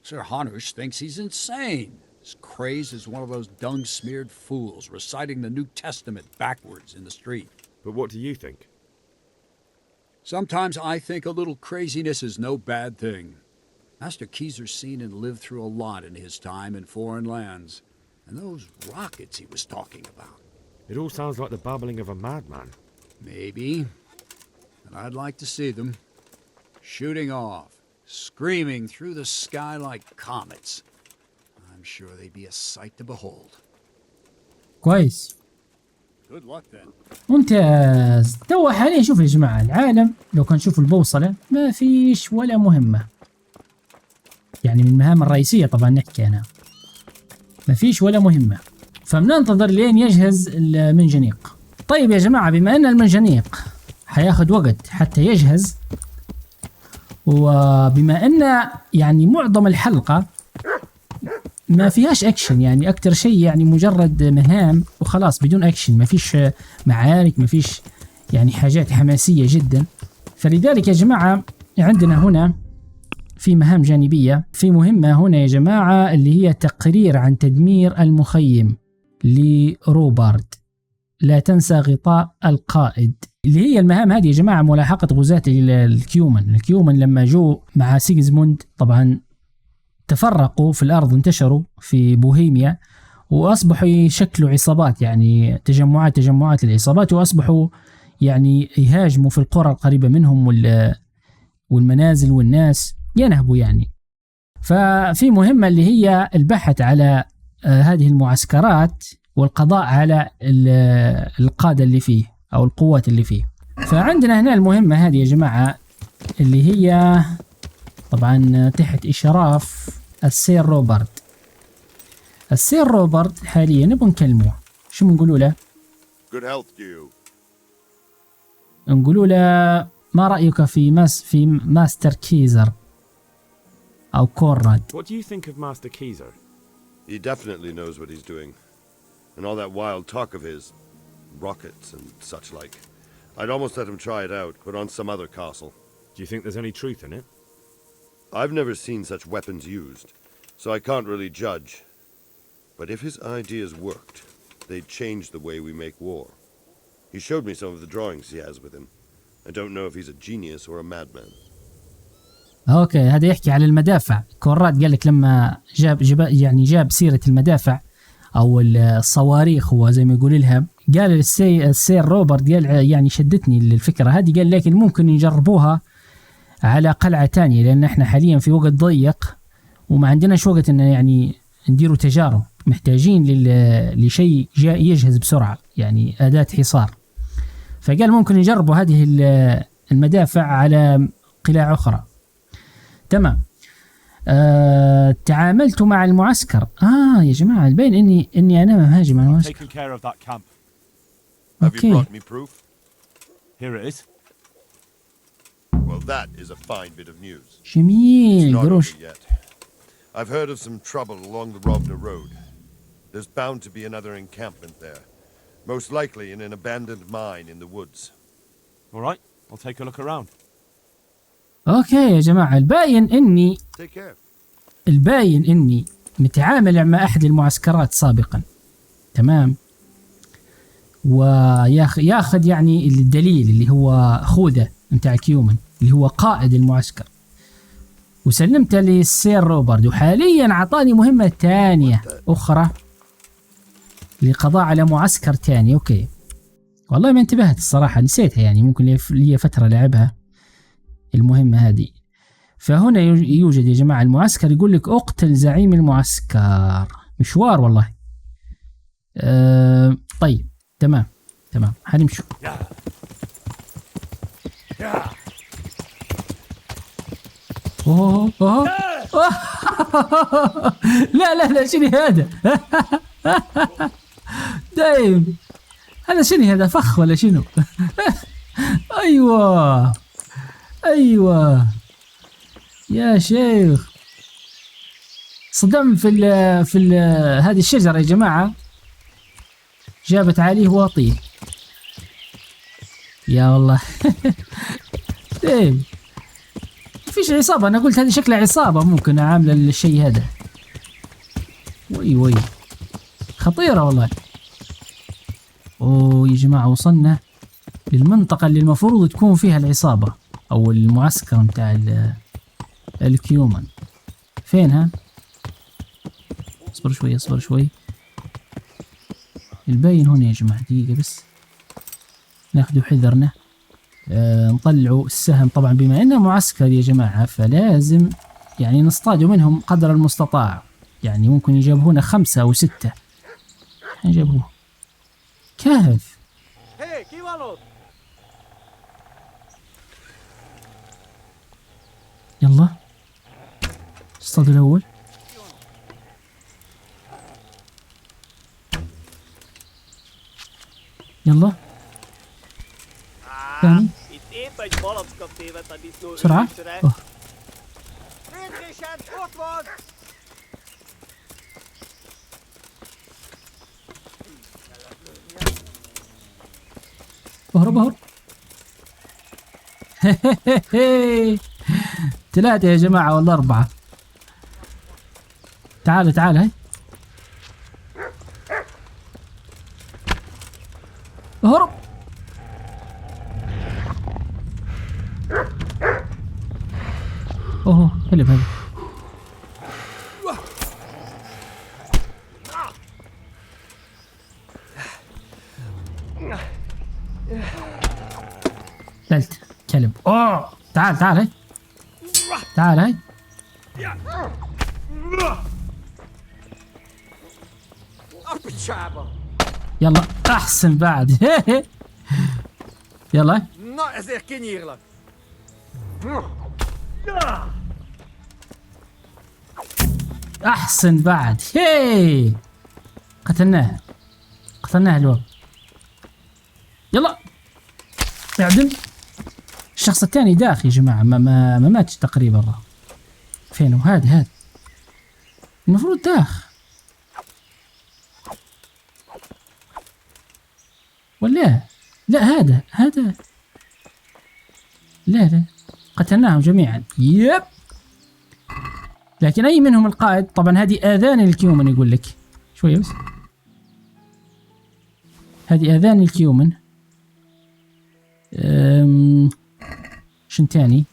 Sir Hanush thinks he's insane. He's crazed as one of those dung-smeared fools reciting the New Testament backwards in the street. But what do you think? Sometimes I think a little craziness is no bad thing. Master Keyser's seen and lived through a lot in his time in foreign lands. And those rockets he was talking about. It all sounds like the babbling of a madman. Maybe. And I'd like to see them. Shooting off. Screaming through the sky like comets. I'm sure they'd be a sight to behold. كويس. Good luck then. ممتاز. تو حاليا شوف يا جماعة العالم لو كان نشوف البوصلة ما فيش ولا مهمة. يعني من المهام الرئيسية طبعا نحكي أنا. ما فيش ولا مهمة. فبننتظر لين يجهز المنجنيق. طيب يا جماعة بما أن المنجنيق حياخد وقت حتى يجهز، وبما أن يعني معظم الحلقة ما فيهاش أكشن، يعني أكتر شيء يعني مجرد مهام وخلاص بدون أكشن، ما فيش معارك، ما فيش يعني حاجات حماسية جدا. فلذلك يا جماعة عندنا هنا في مهام جانبية. في مهمة هنا يا جماعة اللي هي تقرير عن تدمير المخيم لروبارد. لا تنسى غطاء القائد. اللي هي المهام هذه يا جماعة ملاحقة غزاة الكيومن لما جو مع سيغزموند طبعا تفرقوا في الأرض، انتشروا في بوهيميا وأصبحوا يشكلوا عصابات، يعني تجمعات العصابات، وأصبحوا يعني يهاجموا في القرى القريبة منهم والمنازل والناس ينهبوا يعني. ففي مهمة اللي هي البحث على هذه المعسكرات والقضاء على القادة اللي فيه أو القوات اللي فيه. فعندنا هنا المهمة هذه يا جماعة اللي هي طبعا تحت إشراف السير روبرت. السير روبرت حاليا نبغى نكلمه. شو بنقولوا له؟ Good health to you. نقولوا له ما رأيك في ماستر كيزر أو كوراد؟ What do you think of Master Keyser? He definitely knows what he's doing. And all that wild talk of his, rockets and such like. I'd almost let him try it out, but on some other castle. Do you think there's any truth in it? I've never seen such weapons used, so I can't really judge. But if his ideas worked, they'd change the way we make war. He showed me some of the drawings he has with him. I don't know if he's a genius or a madman. اوكي هذا يحكي على المدافع. كوراد قال لك لما جاب سيرة المدافع او الصواريخ هو زي ما يقول لها، قال السير روبرت قال يعني شدتني الفكرة هذه، قال لكن ممكن يجربوها على قلعة تانية لان احنا حاليا في وقت ضيق وما عندناش وقت ان يعني نديروا تجارب، محتاجين لشيء يجهز بسرعة يعني أداة حصار. فقال ممكن يجربوا هذه المدافع على قلاع أخرى. تمام. تعاملت مع المعسكر. يا جماعة البين إني أنا مهاجم على المعسكر. Taken care of that camp. Have you Okay. brought me proof? Here it is. Well, that is a fine bit of news. جميل. It's not قروش. over yet. I've heard of some trouble along the Rovna road. There's bound to be another encampment there. Most likely in an abandoned mine in the woods. All right, I'll take a look around. أوكي يا جماعة، Take care. الباين إني متعامل مع أحد المعسكرات سابقا، تمام، وياخذ يعني الدليل اللي هو خوذة متاع كيومن اللي هو قائد المعسكر، وسلمته للسير روبرت، وحاليا أعطاني مهمة ثانية أخرى للقضاء على معسكر ثاني. أوكي والله ما انتبهت الصراحة، نسيتها يعني، ممكن لي فترة لعبها المهمة هذه. فهنا يوجد يا جماعة المعسكر، يقول لك اقتل زعيم المعسكر. مشوار والله. طيب تمام حنمشوا. أوه. لا شنو هذا؟ دايم هذا شنو هذا، فخ ولا شنو؟ ايوه يا شيخ، صدم في هذه الشجرة يا جماعة، جابت عليه واطيه يا والله. فيش عصابة، أنا قلت هذه شكلها عصابة ممكن عاملة الشيء هذا. وي خطيرة والله. أوه يا جماعة، وصلنا للمنطقة اللي المفروض تكون فيها العصابة أو المعسكر متاع الكيومن. فينها؟ اصبر شوي. الباين هنا يا جماعة، دقيقة بس ناخذ حذرنا. نطلعوا السهم طبعا، بما انه معسكر يا جماعة فلازم يعني نصطاد منهم قدر المستطاع، يعني ممكن يجابهونا 5 أو 6. يجابوه كيف؟ يلا اصطاد الأول. يلا ثاني بسرعة. اهرب 3 يا جماعة ولا 4. تعال هاي اهرب. اوه قلب هذا. ثالث كلب. تعال هاي. تعال هاي. يلا احسن بعد. يلا احسن بعد. قتلناه الوقت. يلا اعدم. الشخص الثاني داخل يا جماعة، ما ماتش تقريبا. فين هذا المفروض داخل ولا لا؟ هذا لا قتلناهم جميعا. يب. لكن اي منهم القائد؟ طبعا هذه اذان الكيومن، يقول لك شويه بس. هذه اذان الكيومن. شن تاني؟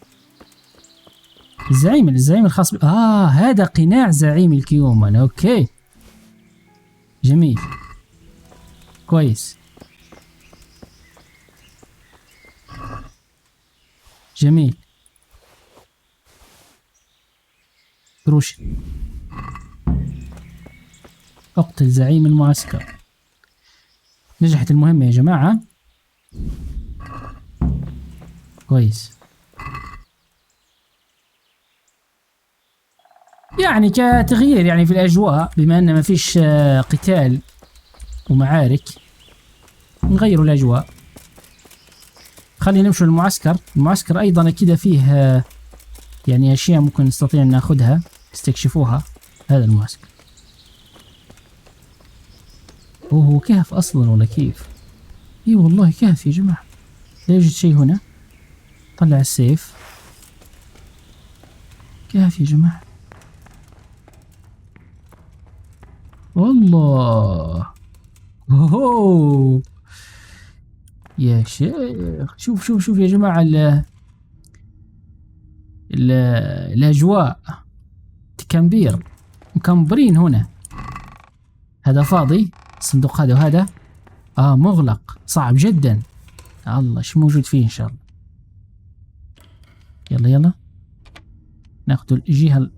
الزعيم الخاص هذا قناع زعيم الكيومن. اوكي جميل كويس جميل. قروش. اقتل زعيم المعسكر. نجحت المهمة يا جماعة. كويس. يعني كتغيير يعني في الأجواء، بما أن ما فيش قتال ومعارك نغيروا الأجواء. خلينا نمشوا المعسكر. المعسكر أيضا كده فيه يعني أشياء ممكن نستطيع أن ناخدها استكشفوها. هذا المعسكر هو كهف أصلا ولا كيف؟ إيه والله كهف يا جماعة. لا يوجد شيء هنا. طلع السيف. كهف يا جماعة والله. اوه يا شيخ، شوف شوف شوف يا جماعة الأجواء تكمبير مكمبرين هنا. هذا فاضي الصندوق هذا، وهذا مغلق صعب جدا. الله شو موجود فيه إن شاء الله. يلا يلا ناخذ الجهة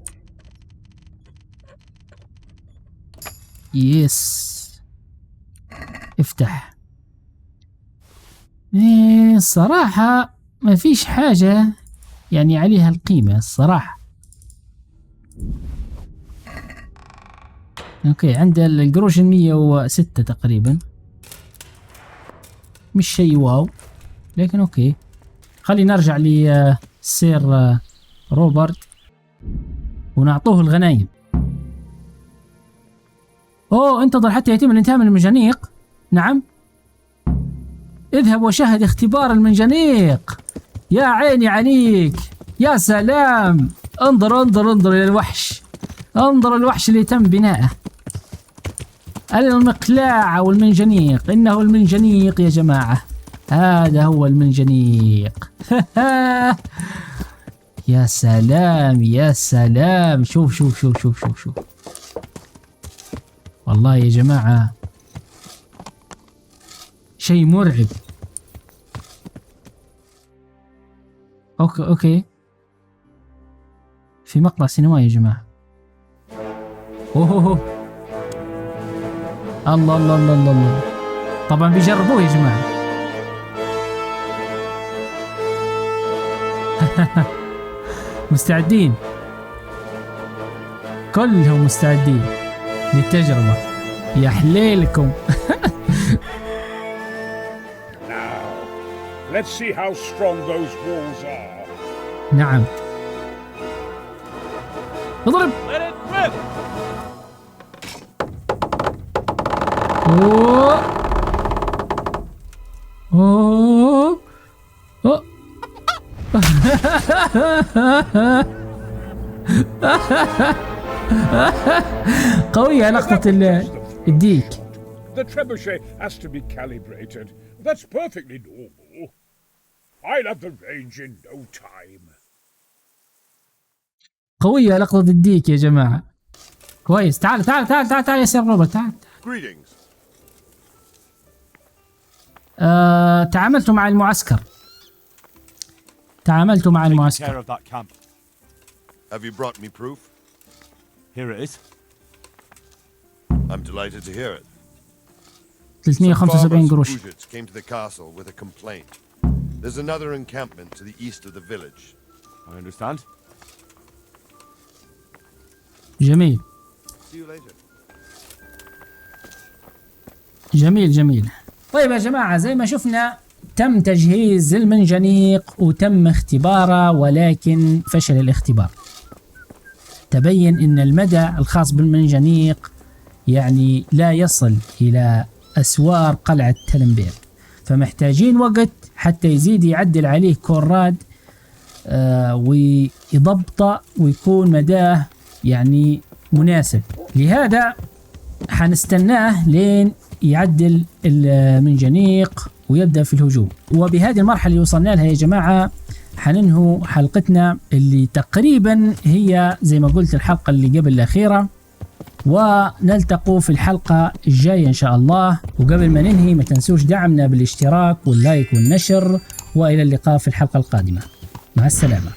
يس افتح. الصراحة ما فيش حاجة يعني عليها القيمة الصراحة. اوكي عند القروش 106 تقريبا، مش شيء واو لكن اوكي. خلينا نرجع للسير روبرت ونعطوه الغنايم. انتظر حتى يتم الانتهاء من المنجنيق. نعم اذهب وشاهد اختبار المنجنيق. يا عيني عليك يا سلام. انظر انظر انظر الى الوحش. انظر الوحش اللي تم بناءه. المقلاع والمنجنيق. انه المنجنيق يا جماعة. هذا هو المنجنيق. يا سلام يا سلام. شوف شوف شوف شوف شوف شوف والله يا جماعة شيء مرعب. اوكي في مقطع سينمائي يا جماعة. اوه الله الله الله الله الله. طبعا بيجربوه يا جماعة. مستعدين كلهم مستعدين للتجربة. يا حليلكم. Now, let's see how strong those walls are. نعم. اضرب. اوه اوه اوه. قوية لقطة الديك. The trebuchet has to be calibrated. That's perfectly normal. I'll have the range in no time. قوية لقطة الديك يا جماعة. كويس. تعال تعال تعال تعال تعال يا سير روبرت تعال. Greetings. تعاملت مع المعسكر. تعاملت مع المعسكر. Have you brought me proof? Here it is. I'm delighted to hear it. 375 قروش. Came to the castle with a complaint. There's another encampment to the east of the village. I understand. جميل. See you later. جميل جميل. طيب يا جماعة زي ما شفنا تم تجهيز المنجنيق وتم اختباره، ولكن فشل الاختبار. تبين ان المدى الخاص بالمنجنيق يعني لا يصل الى اسوار قلعة تلمبير، فمحتاجين وقت حتى يزيد يعدل عليه كوراد ويضبطه ويكون مداه يعني مناسب. لهذا حنستناه لين يعدل المنجنيق ويبدأ في الهجوم. وبهذه المرحلة اللي وصلنا لها يا جماعة حننهوا حلقتنا اللي تقريبا هي زي ما قلت الحلقة اللي قبل الأخيرة، ونلتقوا في الحلقة الجاية إن شاء الله. وقبل ما ننهي ما تنسوش دعمنا بالاشتراك واللايك والنشر، وإلى اللقاء في الحلقة القادمة. مع السلامة.